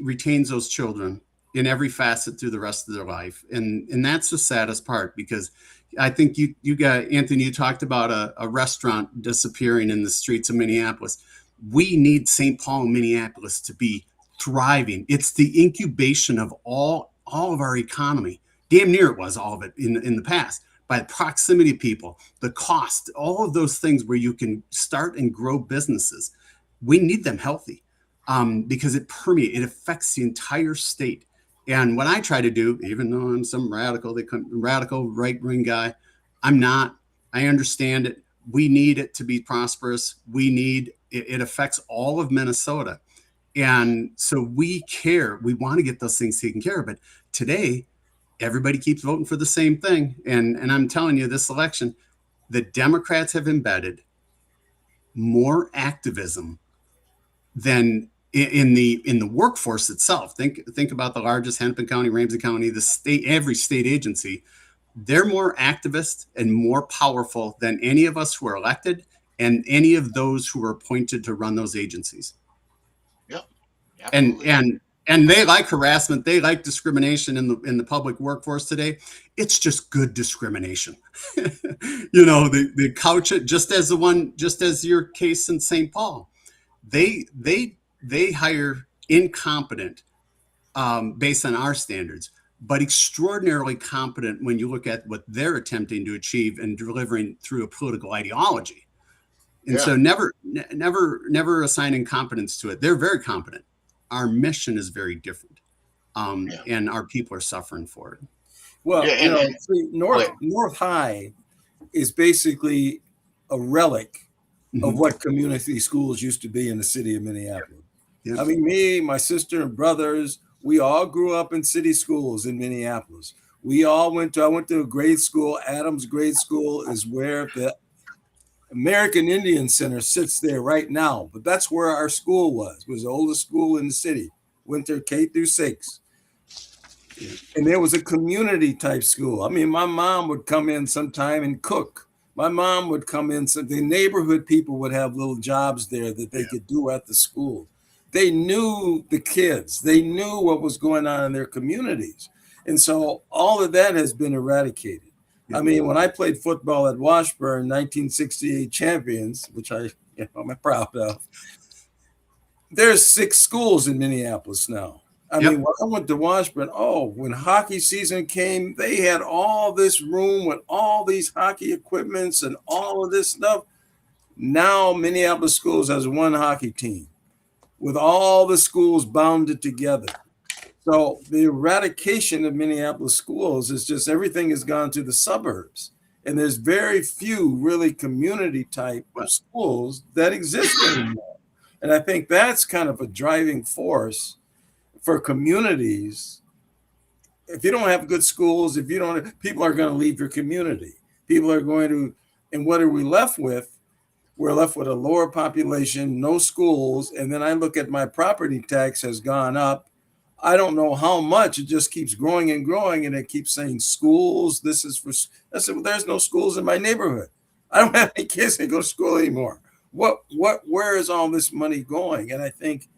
[SPEAKER 4] retains those children in every facet through the rest of their life. And that's the saddest part, because I think you got, Anthony, you talked about a restaurant disappearing in the streets of Minneapolis. We need St. Paul and Minneapolis to be thriving. It's the incubation of all of our economy. Damn near it was all of it in the past, by the proximity of people, the cost, all of those things where you can start and grow businesses. We need them healthy, because it permeates, it affects the entire state. And what I try to do, even though I'm some radical right-wing guy, I'm not. I understand it. We need it to be prosperous. It affects all of Minnesota. And so we care. We want to get those things taken care of. But today, everybody keeps voting for the same thing. And I'm telling you, this election, the Democrats have embedded more activism than in the workforce itself. Think about the largest, Hennepin County, Ramsey County, the state, every state agency. They're more activist and more powerful than any of us who are elected and any of those who are appointed to run those agencies.
[SPEAKER 1] Yep.
[SPEAKER 4] And they like harassment. They like discrimination in the public workforce today. It's just good discrimination. They couch it just as your case in St. Paul. They hire incompetent based on our standards, but extraordinarily competent when you look at what they're attempting to achieve and delivering through a political ideology. And so never assign incompetence to it. They're very competent. Our mission is very different, and our people are suffering for it.
[SPEAKER 2] Well, North High is basically a relic of what community schools used to be in the city of Minneapolis. Yep. I mean, me, my sister, and brothers, we all grew up in city schools in Minneapolis. I went to a grade school. Adams Grade School is where the American Indian Center sits there right now. But that's where our school was. It was the oldest school in the city. Went there K through 6. And there was a community type school. I mean, my mom would come in sometime and cook. My mom would come in. So the neighborhood people would have little jobs there that they could do at the school. They knew the kids. They knew what was going on in their communities. And so all of that has been eradicated. I mean, when I played football at Washburn, 1968 champions, which I'm proud of, there's 6 schools in Minneapolis now. I mean, when I went to Washburn, when hockey season came, they had all this room with all these hockey equipments and all of this stuff. Now Minneapolis schools has one hockey team with all the schools bounded together. So the eradication of Minneapolis schools is just everything has gone to the suburbs. And there's very few really community type of schools that exist anymore. And I think that's kind of a driving force for communities. If you don't have good schools, people are going to leave your community. People are going to, and what are we left with? We're left with a lower population, no schools. And then I look at my property tax has gone up. I don't know how much. It just keeps growing and growing. And it keeps saying schools. There's no schools in my neighborhood. I don't have any kids that go to school anymore. Where is all this money going? And I think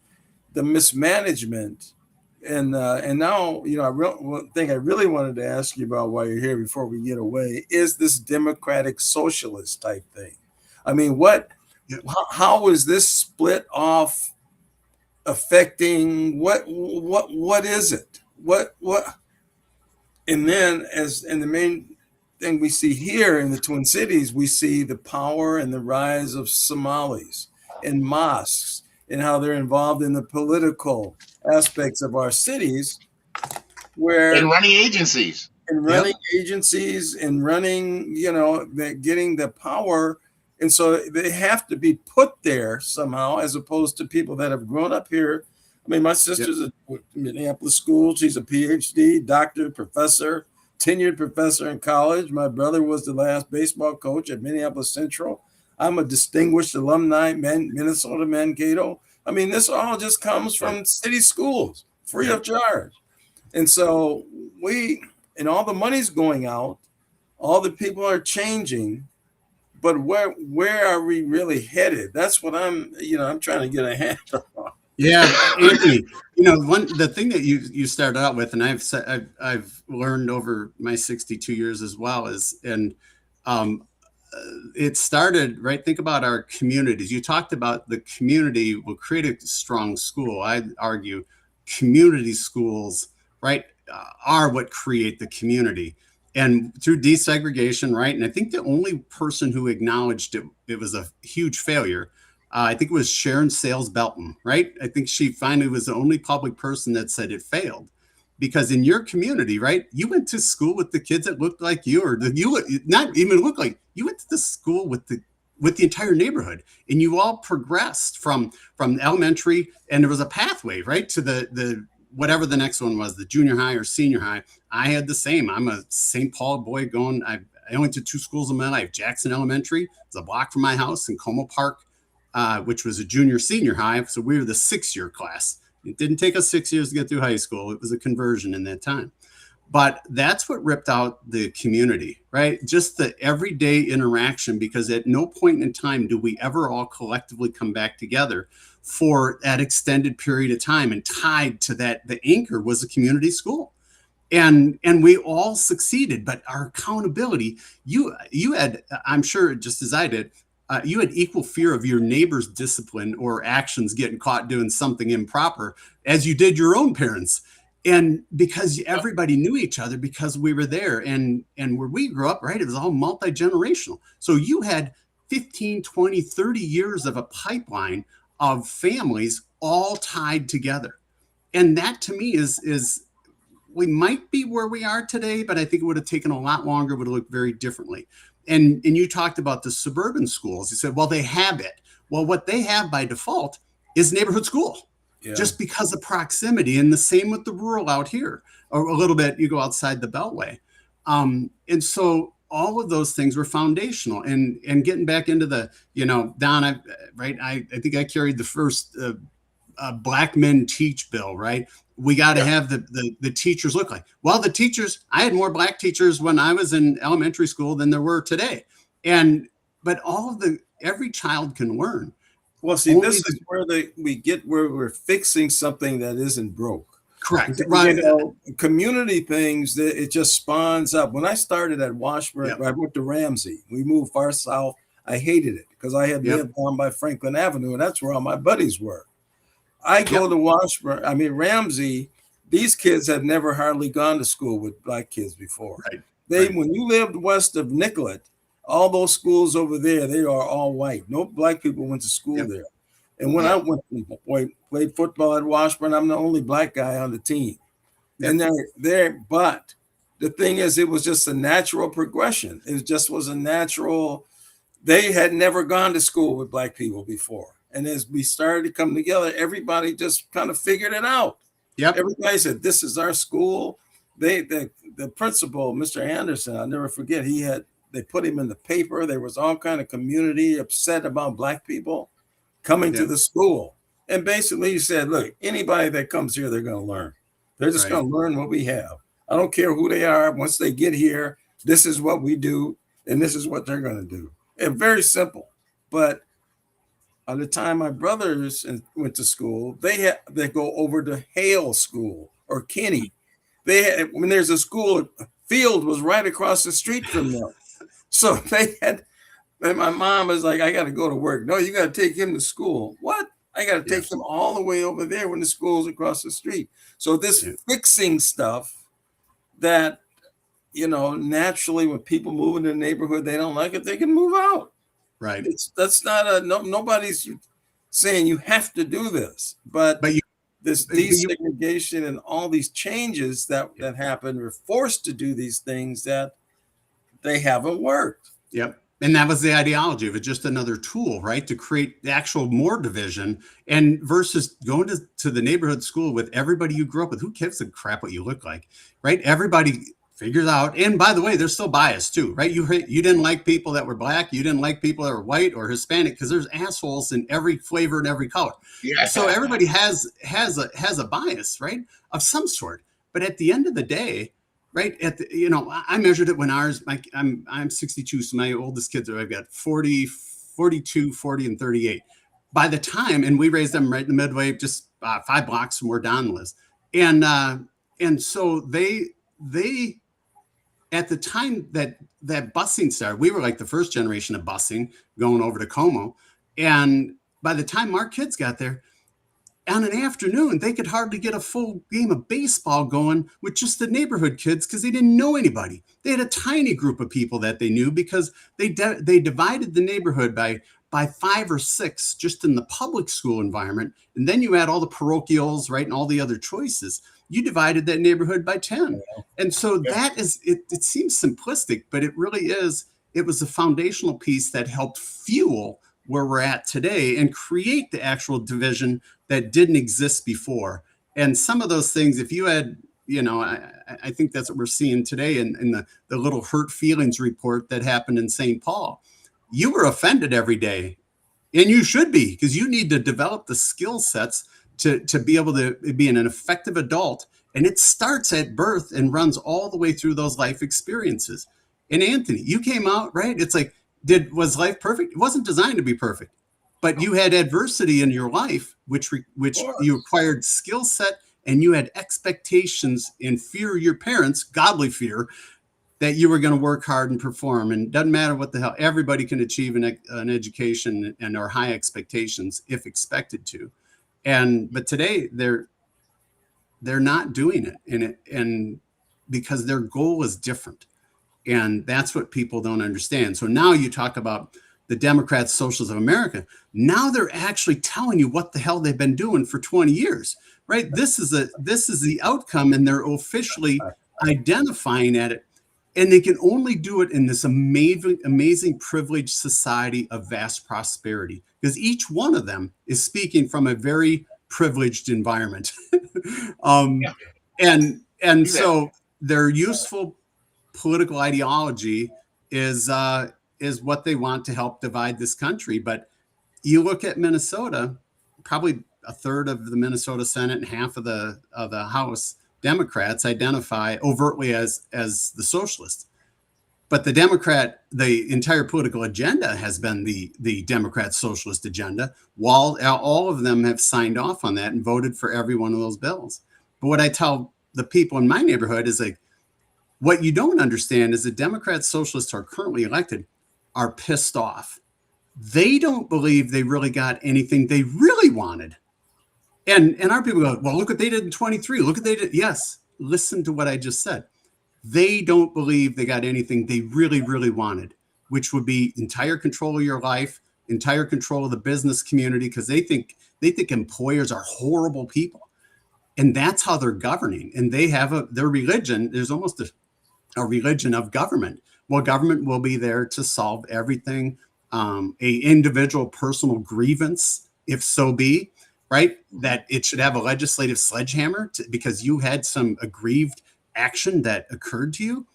[SPEAKER 2] the mismanagement and now, one thing I really wanted to ask you about while you're here before we get away is this democratic socialist type thing. I mean, how is this split off affecting what is it? What? And then the main thing we see here in the Twin Cities, we see the power and the rise of Somalis and mosques and how they're involved in the political aspects of our cities,
[SPEAKER 1] and running agencies.
[SPEAKER 2] And running, getting the power And so they have to be put there somehow, as opposed to people that have grown up here. I mean, my sister's at Minneapolis School. She's a PhD, doctor, professor, tenured professor in college. My brother was the last baseball coach at Minneapolis Central. I'm a distinguished alumni, Minnesota Mankato. I mean, this all just comes from city schools, free of charge. And so and all the money's going out, all the people are changing, but where are we really headed? That's what I'm trying to get a handle on.
[SPEAKER 4] Yeah, Anthony, the thing that you started out with, and I've learned over my 62 years as well, it started, right? Think about our communities. You talked about the community will create a strong school. I'd argue community schools, right, are what create the community. And through desegregation, right? And I think the only person who acknowledged it was a huge failure, I think it was Sharon Sales Belton, right? I think she finally was the only public person that said it failed. Because in your community, right, you went to school with the kids that looked like you, or you not even look like you went to the school with the entire neighborhood, and you all progressed from elementary, and there was a pathway, right, to the whatever the next one was, the junior high or senior high. I had the same. I'm a St. Paul boy going. I went to 2 schools in my life. Jackson Elementary was a block from my house, and Como Park, which was a junior senior high. So we were the 6-year class. It didn't take us 6 years to get through high school. It was a conversion in that time. But that's what ripped out the community, right? Just the everyday interaction, because at no point in time do we ever all collectively come back together for that extended period of time. And tied to that, the anchor was a community school. And we all succeeded, but our accountability, you had, I'm sure just as I did, you had equal fear of your neighbor's discipline or actions getting caught doing something improper as you did your own parents. And because everybody knew each other, because we were there, and where we grew up, right, it was all multi-generational. So you had 15, 20, 30 years of a pipeline of families all tied together. And that to me is we might be where we are today, but I think it would have taken a lot longer, would have looked very differently. And you talked about the suburban schools. You said, well, they have it. Well, what they have by default is neighborhood school, just because of proximity. And the same with the rural out here, or a little bit, you go outside the Beltway. And so all of those things were foundational. And getting back into the, Don, I think I carried the first Black Men Teach bill, right? We got to have the teachers look like. Well, the teachers, I had more Black teachers when I was in elementary school than there were today. But every child can learn.
[SPEAKER 2] Well, see, this is where where we're fixing something that isn't broke.
[SPEAKER 4] Correct. Right.
[SPEAKER 2] Community things, it just spawns up. When I started at Washburn, I went to Ramsey. We moved far south. I hated it because I had lived down by Franklin Avenue, and that's where all my buddies were. I go to Washburn. I mean, Ramsey, these kids had never hardly gone to school with Black kids before. Right. When you lived west of Nicollet, all those schools over there, they are all white. No Black people went to school there. And when I went and played football at Washburn, I'm the only Black guy on the team. And but the thing is, it was just a natural progression. It just was a natural. They had never gone to school with Black people before. And as we started to come together, everybody just kind of figured it out. Everybody said, this is our school. The principal, Mr. Anderson, I'll never forget, they put him in the paper. There was all kind of community upset about Black people coming to the school. And basically he said, look, anybody that comes here, they're going to learn. They're just going to learn what we have. I don't care who they are. Once they get here, this is what we do, and this is what they're going to do. And very simple. But by the time my brothers went to school, they go over to Hale School or Kinney. When there's a school, field was right across the street from them. So and my mom was like, I got to go to work. No, you got to take him to school. What? I got to take him all the way over there when the school's across the street. So this fixing stuff that, naturally when people move in the neighborhood, they don't like it, they can move out.
[SPEAKER 4] Right.
[SPEAKER 2] That's not nobody's saying you have to do this, but this desegregation and all these changes that happen, we're forced to do these things that they haven't worked.
[SPEAKER 4] Yep. And that was the ideology of it, just another tool, right, to create the actual more division, and versus going to the neighborhood school with everybody you grew up with. Who gives a crap what you look like, right? Everybody figures out. And by the way, there's still bias too, right? You didn't like people that were black. You didn't like people that were white or Hispanic, because there's assholes in every flavor and every color.
[SPEAKER 1] Yeah.
[SPEAKER 4] So everybody has a bias, right, of some sort. But at the end of the day, right, I measured it when I'm 62, so my oldest kids I've got 40, 42, 40, and 38. By the time, and we raised them right in the midway, just 5 blocks from where Don lives, and so they at the time that busing started, we were like the first generation of busing going over to Como, and by the time our kids got there, on an afternoon, they could hardly get a full game of baseball going with just the neighborhood kids, because they didn't know anybody. They had a tiny group of people that they knew, because they divided the neighborhood by 5 or 6 just in the public school environment. And then you add all the parochials, right, and all the other choices. You divided that neighborhood by 10. And so that is, it seems simplistic, but it really is. It was a foundational piece that helped fuel where we're at today and create the actual division that didn't exist before. And some of those things, if you had, I think that's what we're seeing today in the little hurt feelings report that happened in St. Paul. You were offended every day, and you should be, because you need to develop the skill sets to be able to be an effective adult. And it starts at birth and runs all the way through those life experiences. And Anthony, you came out, right? It's like, was life perfect? It wasn't designed to be perfect, but you had adversity in your life, which you acquired skill set, and you had expectations and fear of your parents, godly fear, that you were going to work hard and perform. And it doesn't matter what the hell, everybody can achieve an education and our high expectations if expected to. But today they're not doing it, and because their goal is different. And that's what people don't understand. So now you talk about the Democrats, Socialists of America. Now they're actually telling you what the hell they've been doing for 20 years, right? This is the outcome, and they're officially identifying at it. And they can only do it in this amazing privileged society of vast prosperity, because each one of them is speaking from a very privileged environment. And so their useful political ideology is what they want to help divide this country. But you look at Minnesota, probably a third of the Minnesota Senate and half of the House Democrats identify overtly as the socialist. But the entire political agenda has been the Democrat socialist agenda, while all of them have signed off on that and voted for every one of those bills. But what I tell the people in my neighborhood is, like, what you don't understand is the Democrats, socialists are currently elected are pissed off. They don't believe they really got anything they really wanted. And our people go, well, look what they did in 23. Look what they did. Yes, listen to what I just said. They don't believe they got anything they really, really wanted, which would be entire control of your life, entire control of the business community, because they think employers are horrible people. And that's how they're governing. And they have their religion. There's almost a religion of government. Well, government will be there to solve everything, a individual personal grievance, if so be, right? That it should have a legislative sledgehammer because you had some aggrieved action that occurred to you.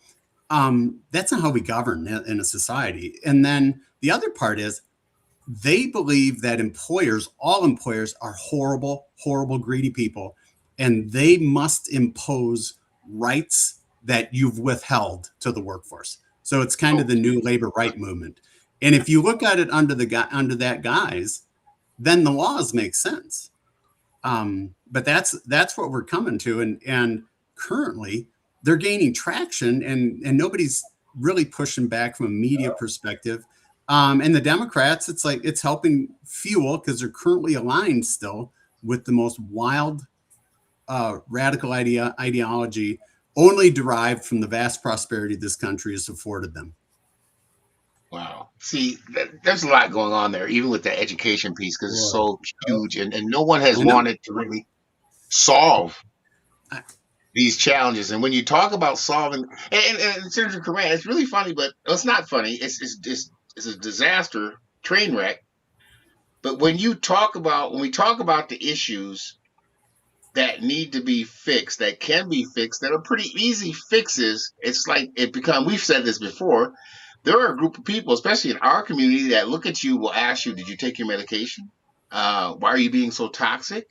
[SPEAKER 4] That's not how we govern in a society. And then the other part is they believe that all employers are horrible, horrible, greedy people, and they must impose rights that you've withheld to the workforce. So it's kind of the new labor right movement. And if you look at it under that guise, then the laws make sense. But that's what we're coming to. And currently they're gaining traction, and nobody's really pushing back from a media perspective. And the Democrats, it's helping fuel, because they're currently aligned still with the most wild, radical ideology only derived from the vast prosperity this country has afforded them.
[SPEAKER 1] Wow. See, there's a lot going on there, even with the education piece, because it's so huge, and no one has wanted to really solve these challenges. And when you talk about solving, and Senator Koran, it's really funny, but it's not funny. It's is a disaster, train wreck. But when we talk about the issues that need to be fixed, that can be fixed, that are pretty easy fixes, it's like we've said this before, there are a group of people, especially in our community, that look at you, will ask you, did you take your medication? Why are you being so toxic?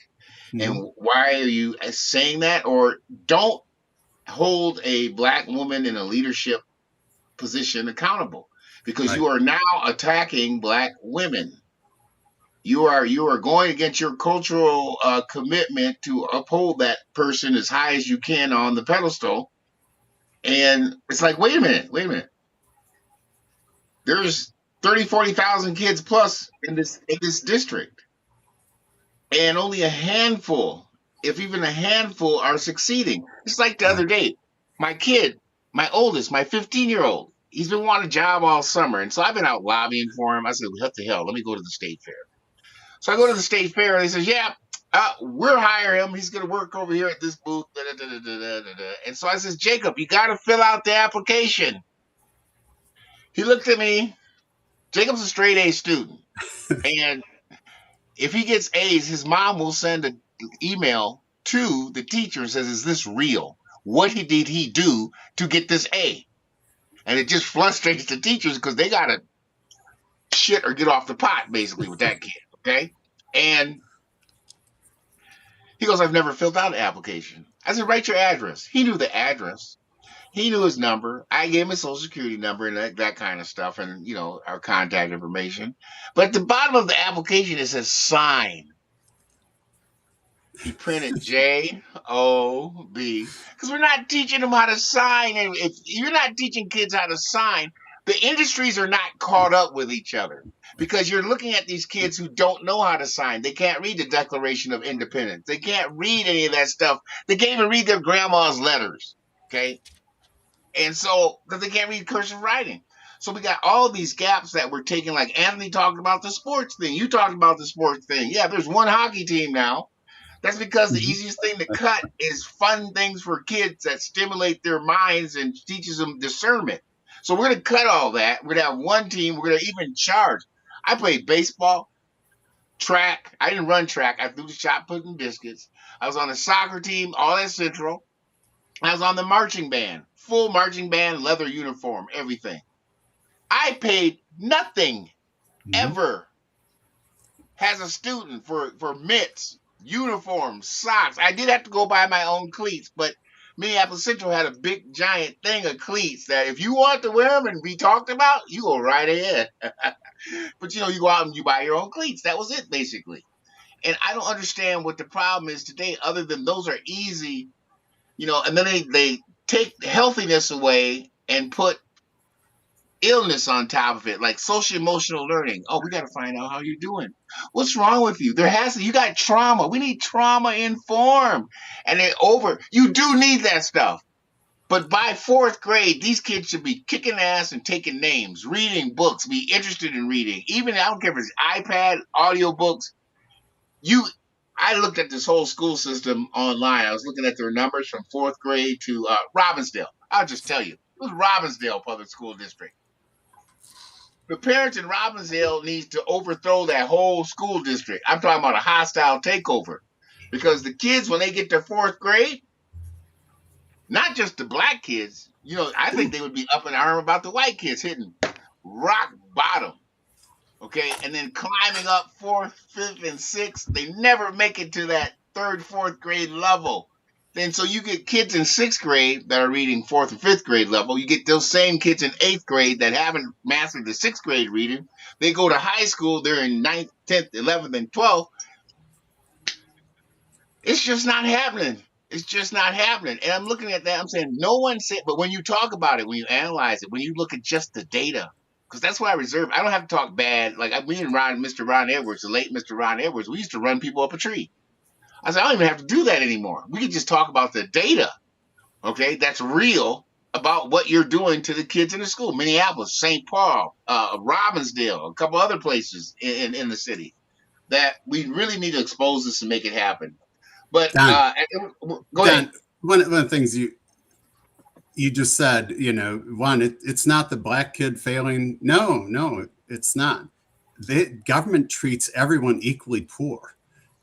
[SPEAKER 4] Mm-hmm.
[SPEAKER 1] And why are you saying that? Or don't hold a Black woman in a leadership position accountable, because you are now attacking Black women. You are going against your cultural commitment to uphold that person as high as you can on the pedestal. And it's like, wait a minute. There's 40,000 kids plus in this district, and only a handful, if even a handful, are succeeding. It's like the other day, my kid, my oldest, my 15-year-old, he's been wanting a job all summer, and so I've been out lobbying for him. I said, what the hell? Let me go to the state fair. So I go to the state fair, and they says, yeah, we'll hire him. He's going to work over here at this booth. And so I says, Jacob, you got to fill out the application. He looked at me. Jacob's a straight A student. And if he gets A's, his mom will send an email to the teacher and says, is this real? What did he do to get this A? And it just frustrates the teachers because they got to shit or get off the pot, basically, with that kid. Okay. And he goes, I've never filled out an application. I said, write your address. He knew the address. He knew his number. I gave him his social security number and that kind of stuff, and, our contact information. But at the bottom of the application, it says sign. He printed J-O-B, because we're not teaching them how to sign. And if you're not teaching kids how to sign, the industries are not caught up with each other, because you're looking at these kids who don't know how to sign. They can't read the Declaration of Independence. They can't read any of that stuff. They can't even read their grandma's letters. Okay. And so, because they can't read cursive writing. So we got all these gaps that we're taking, like Anthony talked about the sports thing. You talked about the sports thing. Yeah, there's one hockey team now. That's because the easiest thing to cut is fun things for kids that stimulate their minds and teaches them discernment. So we're going to cut all that. We're going to have one team. We're going to even charge. I played baseball, track. I didn't run track. I threw the shot put in biscuits. I was on the soccer team, all at Central. I was on the marching band, full marching band, leather uniform, everything. I paid nothing ever as a student for mitts, uniforms, socks. I did have to go buy my own cleats, but Minneapolis Central had a big giant thing of cleats that if you want to wear them and be talked about, you go right ahead. But you go out and you buy your own cleats. That was it, basically. And I don't understand what the problem is today, other than those are easy, and then they take healthiness away and put illness on top of it, like social emotional learning. Oh, we got to find out how you're doing. What's wrong with you? You got trauma. We need trauma informed. And you do need that stuff. But by 4th grade, these kids should be kicking ass and taking names, reading books, be interested in reading. Even, I don't care if it's iPad, audiobooks. I looked at this whole school system online. I was looking at their numbers from 4th grade to Robbinsdale. I'll just tell you, it was Robbinsdale Public School District. The parents in Robbinsdale needs to overthrow that whole school district. I'm talking about a hostile takeover, because the kids, when they get to 4th grade, not just the Black kids, I think they would be up in arms about the white kids hitting rock bottom. Okay, and then climbing up 4th, 5th, and 6th, they never make it to that 3rd, 4th grade level. Then so you get kids in 6th grade that are reading 4th and 5th grade level. You get those same kids in 8th grade that haven't mastered the 6th grade reading. They go to high school, they're in 9th, 10th, 11th, and 12th. It's just not happening. It's just not happening. And I'm looking at that, I'm saying, no one said, but when you talk about it, when you analyze it, when you look at just the data, because that's why I reserve. I don't have to talk bad. Like me and Mr. Ron Edwards, the late Mr. Ron Edwards, we used to run people up a tree. I said, I don't even have to do that anymore. We can just talk about the data, okay, that's real about what you're doing to the kids in the school. Minneapolis, St. Paul, Robbinsdale, a couple other places in the city that we really need to expose this and make it happen. But
[SPEAKER 4] Don,
[SPEAKER 1] go ahead.
[SPEAKER 4] One of the things you just said, one, it's not the black kid failing. No, it's not. The government treats everyone equally poor.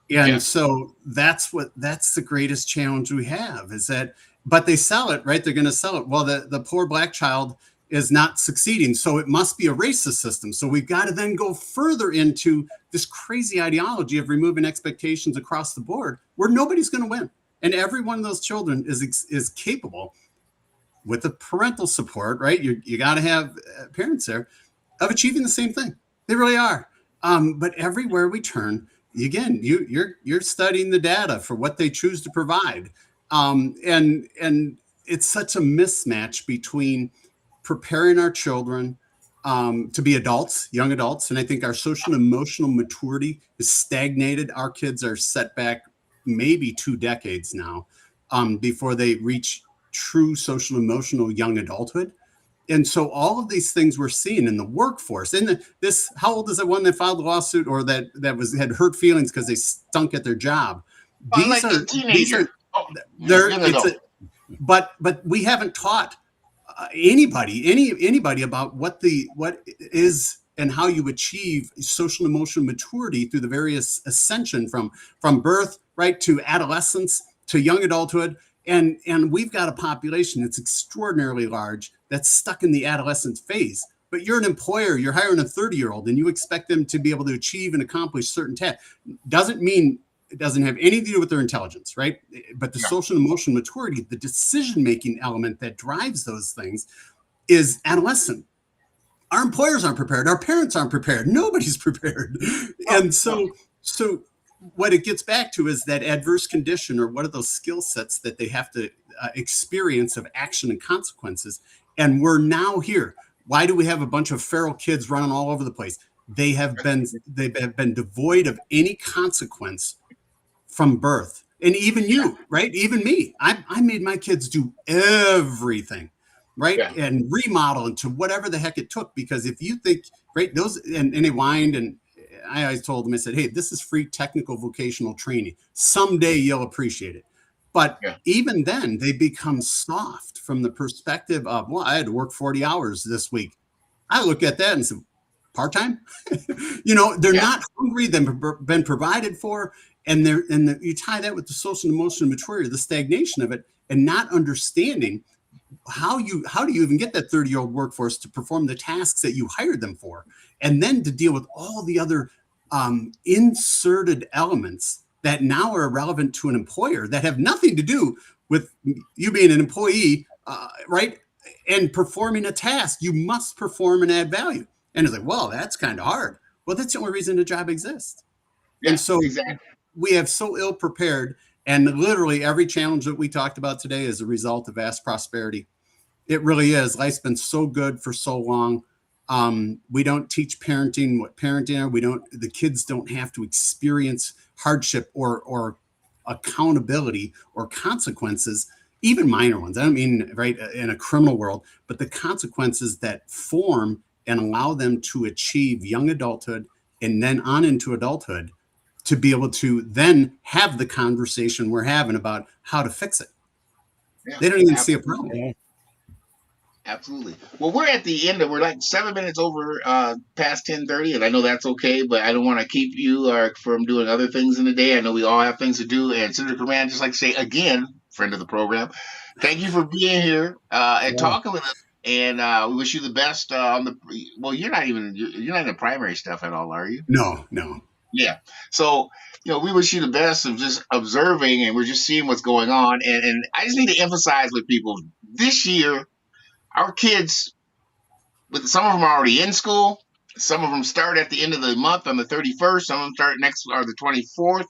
[SPEAKER 4] And so that's the greatest challenge we have is that, but they sell it, right? They're going to sell it. Well, the poor black child is not succeeding. So it must be a racist system. So we've got to then go further into this crazy ideology of removing expectations across the board where nobody's going to win. And every one of those children is capable with the parental support, right? You got to have parents there of achieving the same thing. They really are. But everywhere we turn, again, you're studying the data for what they choose to provide. And it's such a mismatch between preparing our children to be adults, young adults. And I think our social and emotional maturity is stagnated. Our kids are set back maybe 2 decades now before they reach true social emotional young adulthood. And so all of these things we're seeing in the workforce, and this, how old is the one that filed the lawsuit or that had hurt feelings because they stunk at their job?
[SPEAKER 1] These are teenagers.
[SPEAKER 4] But we haven't taught anybody about what is and how you achieve social and emotional maturity through the various ascension from birth right to adolescence to young adulthood. And we've got a population that's extraordinarily large that's stuck in the adolescent phase. But you're an employer, you're hiring a 30-year-old and you expect them to be able to achieve and accomplish certain tasks. Doesn't mean it doesn't have anything to do with their intelligence, right? But the social and emotional maturity, the decision-making element that drives those things is adolescent. Our employers aren't prepared. Our parents aren't prepared. Nobody's prepared. And so what it gets back to is that adverse condition, or what are those skill sets that they have to experience of action and consequences. And we're now here. Why do we have a bunch of feral kids running all over the place? They've been devoid of any consequence from birth. And even you, right? Even me, I made my kids do everything, right? Yeah. And remodel into whatever the heck it took. Because if you think, right, those, and they whined, and I always told them, I said, hey, this is free technical vocational training. Someday you'll appreciate it. But even then, they become soft from the perspective of, well, I had to work 40 hours this week. I look at that and say, part-time? They're not hungry, they've been provided for. And you tie that with the social and emotional maturity, the stagnation of it, and not understanding how do you even get that 30-year-old workforce to perform the tasks that you hired them for, and then to deal with all the other inserted elements that now are relevant to an employer that have nothing to do with you being an employee, right? And performing a task you must perform and add value. And it's like, well, that's kind of hard. Well, that's the only reason the job exists. Yeah, and so we have so ill prepared, and literally every challenge that we talked about today is a result of vast prosperity. It really is. Life's been so good for so long. We don't teach parenting what parenting are. The kids don't have to experience hardship or accountability or consequences, even minor ones. I don't mean right in a criminal world, but the consequences that form and allow them to achieve young adulthood and then on into adulthood to be able to then have the conversation we're having about how to fix it. Yeah, they don't even see a problem.
[SPEAKER 1] Absolutely. Well, we're at the end we're like 7 minutes over past 10:30, and I know that's okay, but I don't want to keep you from doing other things in the day. I know we all have things to do. And Senator Koran, just like to say again, friend of the program, thank you for being here and talking with us. And we wish you the best on the. Well, you're not in the primary stuff at all, are you?
[SPEAKER 4] No.
[SPEAKER 1] Yeah. So we wish you the best of just observing, and we're just seeing what's going on. And I just need to emphasize with people this year. Our kids, some of them are already in school. Some of them start at the end of the month on the 31st. Some of them start the 24th.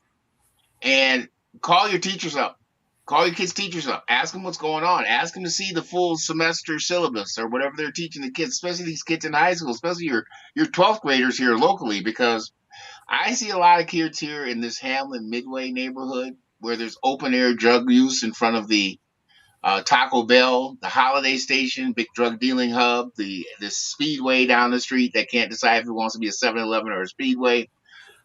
[SPEAKER 1] And call your teachers up. Call your kids' teachers up. Ask them what's going on. Ask them to see the full semester syllabus or whatever they're teaching the kids, especially these kids in high school, especially your 12th graders here locally, because I see a lot of kids here in this Hamlin Midway neighborhood where there's open air drug use in front of the Taco Bell, the Holiday Station, big drug dealing hub, this Speedway down the street that can't decide if it wants to be a 7-Eleven or a Speedway.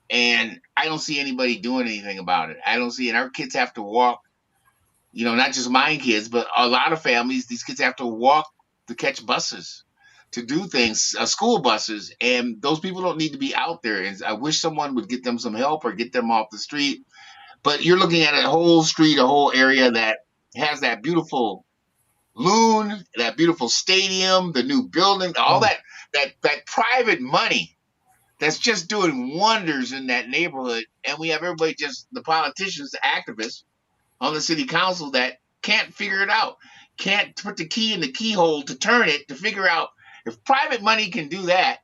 [SPEAKER 1] And I don't see anybody doing anything about it. I don't see it. Our kids have to walk You know, not just my kids, but a lot of families, these kids have to walk to catch buses, to do things, school buses, and those people don't need to be out there. And I wish someone would get them some help or get them off the street. But you're looking at a whole street, a whole area that has that beautiful loon, that beautiful stadium, the new building, all that private money that's just doing wonders in that neighborhood. And we have everybody, just the politicians, the activists on the city council that can't figure it out, can't put the key in the keyhole to turn it, to figure out if private money can do that.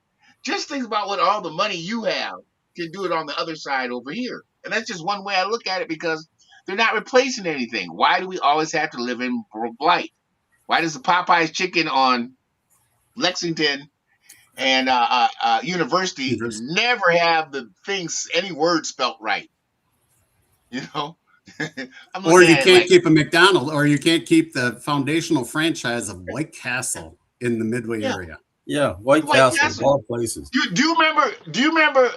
[SPEAKER 1] Just think about what all the money you have can do it on the other side over here. And that's just one way I look at it, because they're not replacing anything. Why do we always have to live in blight? Why does the Popeyes chicken on Lexington and University never have the things, any word spelt right? You know?
[SPEAKER 4] Or you can't keep a McDonald's, or you can't keep the foundational franchise of White Castle in the Midway area.
[SPEAKER 2] Yeah, White Castle of all places.
[SPEAKER 1] Do you remember,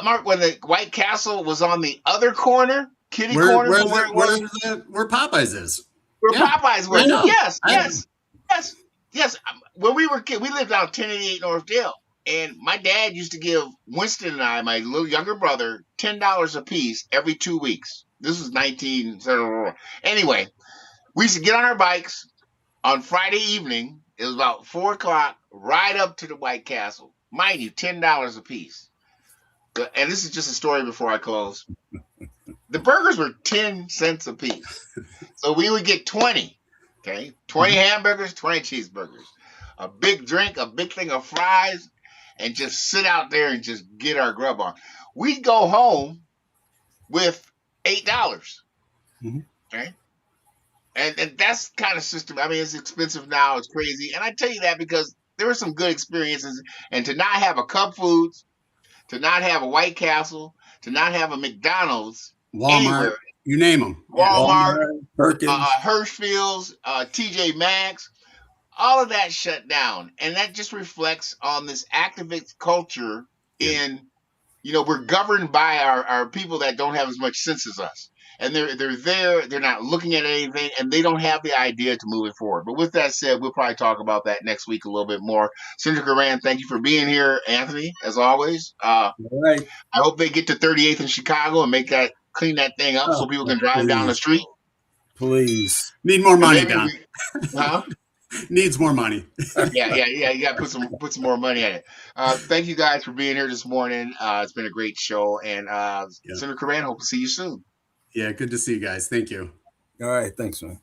[SPEAKER 1] Mark, when the White Castle was on the other corner, corner,
[SPEAKER 4] where Popeyes is?
[SPEAKER 1] Where Popeyes was? Yes. When we were kids, we lived out 1088 North Dale, and my dad used to give Winston and I, my little younger brother, $10 a piece every 2 weeks. This was 19. Anyway, we used to get on our bikes on Friday evening. It was about 4 o'clock, ride up to the White Castle. Mind you, $10 a piece. And this is just a story before I close. The burgers were 10 cents a piece. So we would get 20. Okay, 20 hamburgers, 20 cheeseburgers, a big drink, a big thing of fries, and just sit out there and just get our grub on. We'd go home with $8. Okay, and that's kind of system. I mean, it's expensive now; it's crazy. And I tell you that because there were some good experiences, and to not have a Cub Foods, to not have a White Castle, to not have a McDonald's,
[SPEAKER 4] Walmart. Anywhere. You name them.
[SPEAKER 1] Walmart, Hirschfield's, TJ Maxx, all of that shut down. And that just reflects on this activist culture in, we're governed by our people that don't have as much sense as us. And they're not looking at anything, and they don't have the idea to move it forward. But with that said, we'll probably talk about that next week a little bit more. Senator Koran, thank you for being here. Anthony, as always. All right. I hope they get to 38th in Chicago and clean that thing up so people can drive down the street.
[SPEAKER 2] Please.
[SPEAKER 4] Need more money, Don. Needs more money.
[SPEAKER 1] Yeah. You got to put some more money in it. Thank you guys for being here this morning. It's been a great show. And Senator Koran, hope to see you soon.
[SPEAKER 4] Yeah, good to see you guys. Thank you.
[SPEAKER 2] All right. Thanks, man.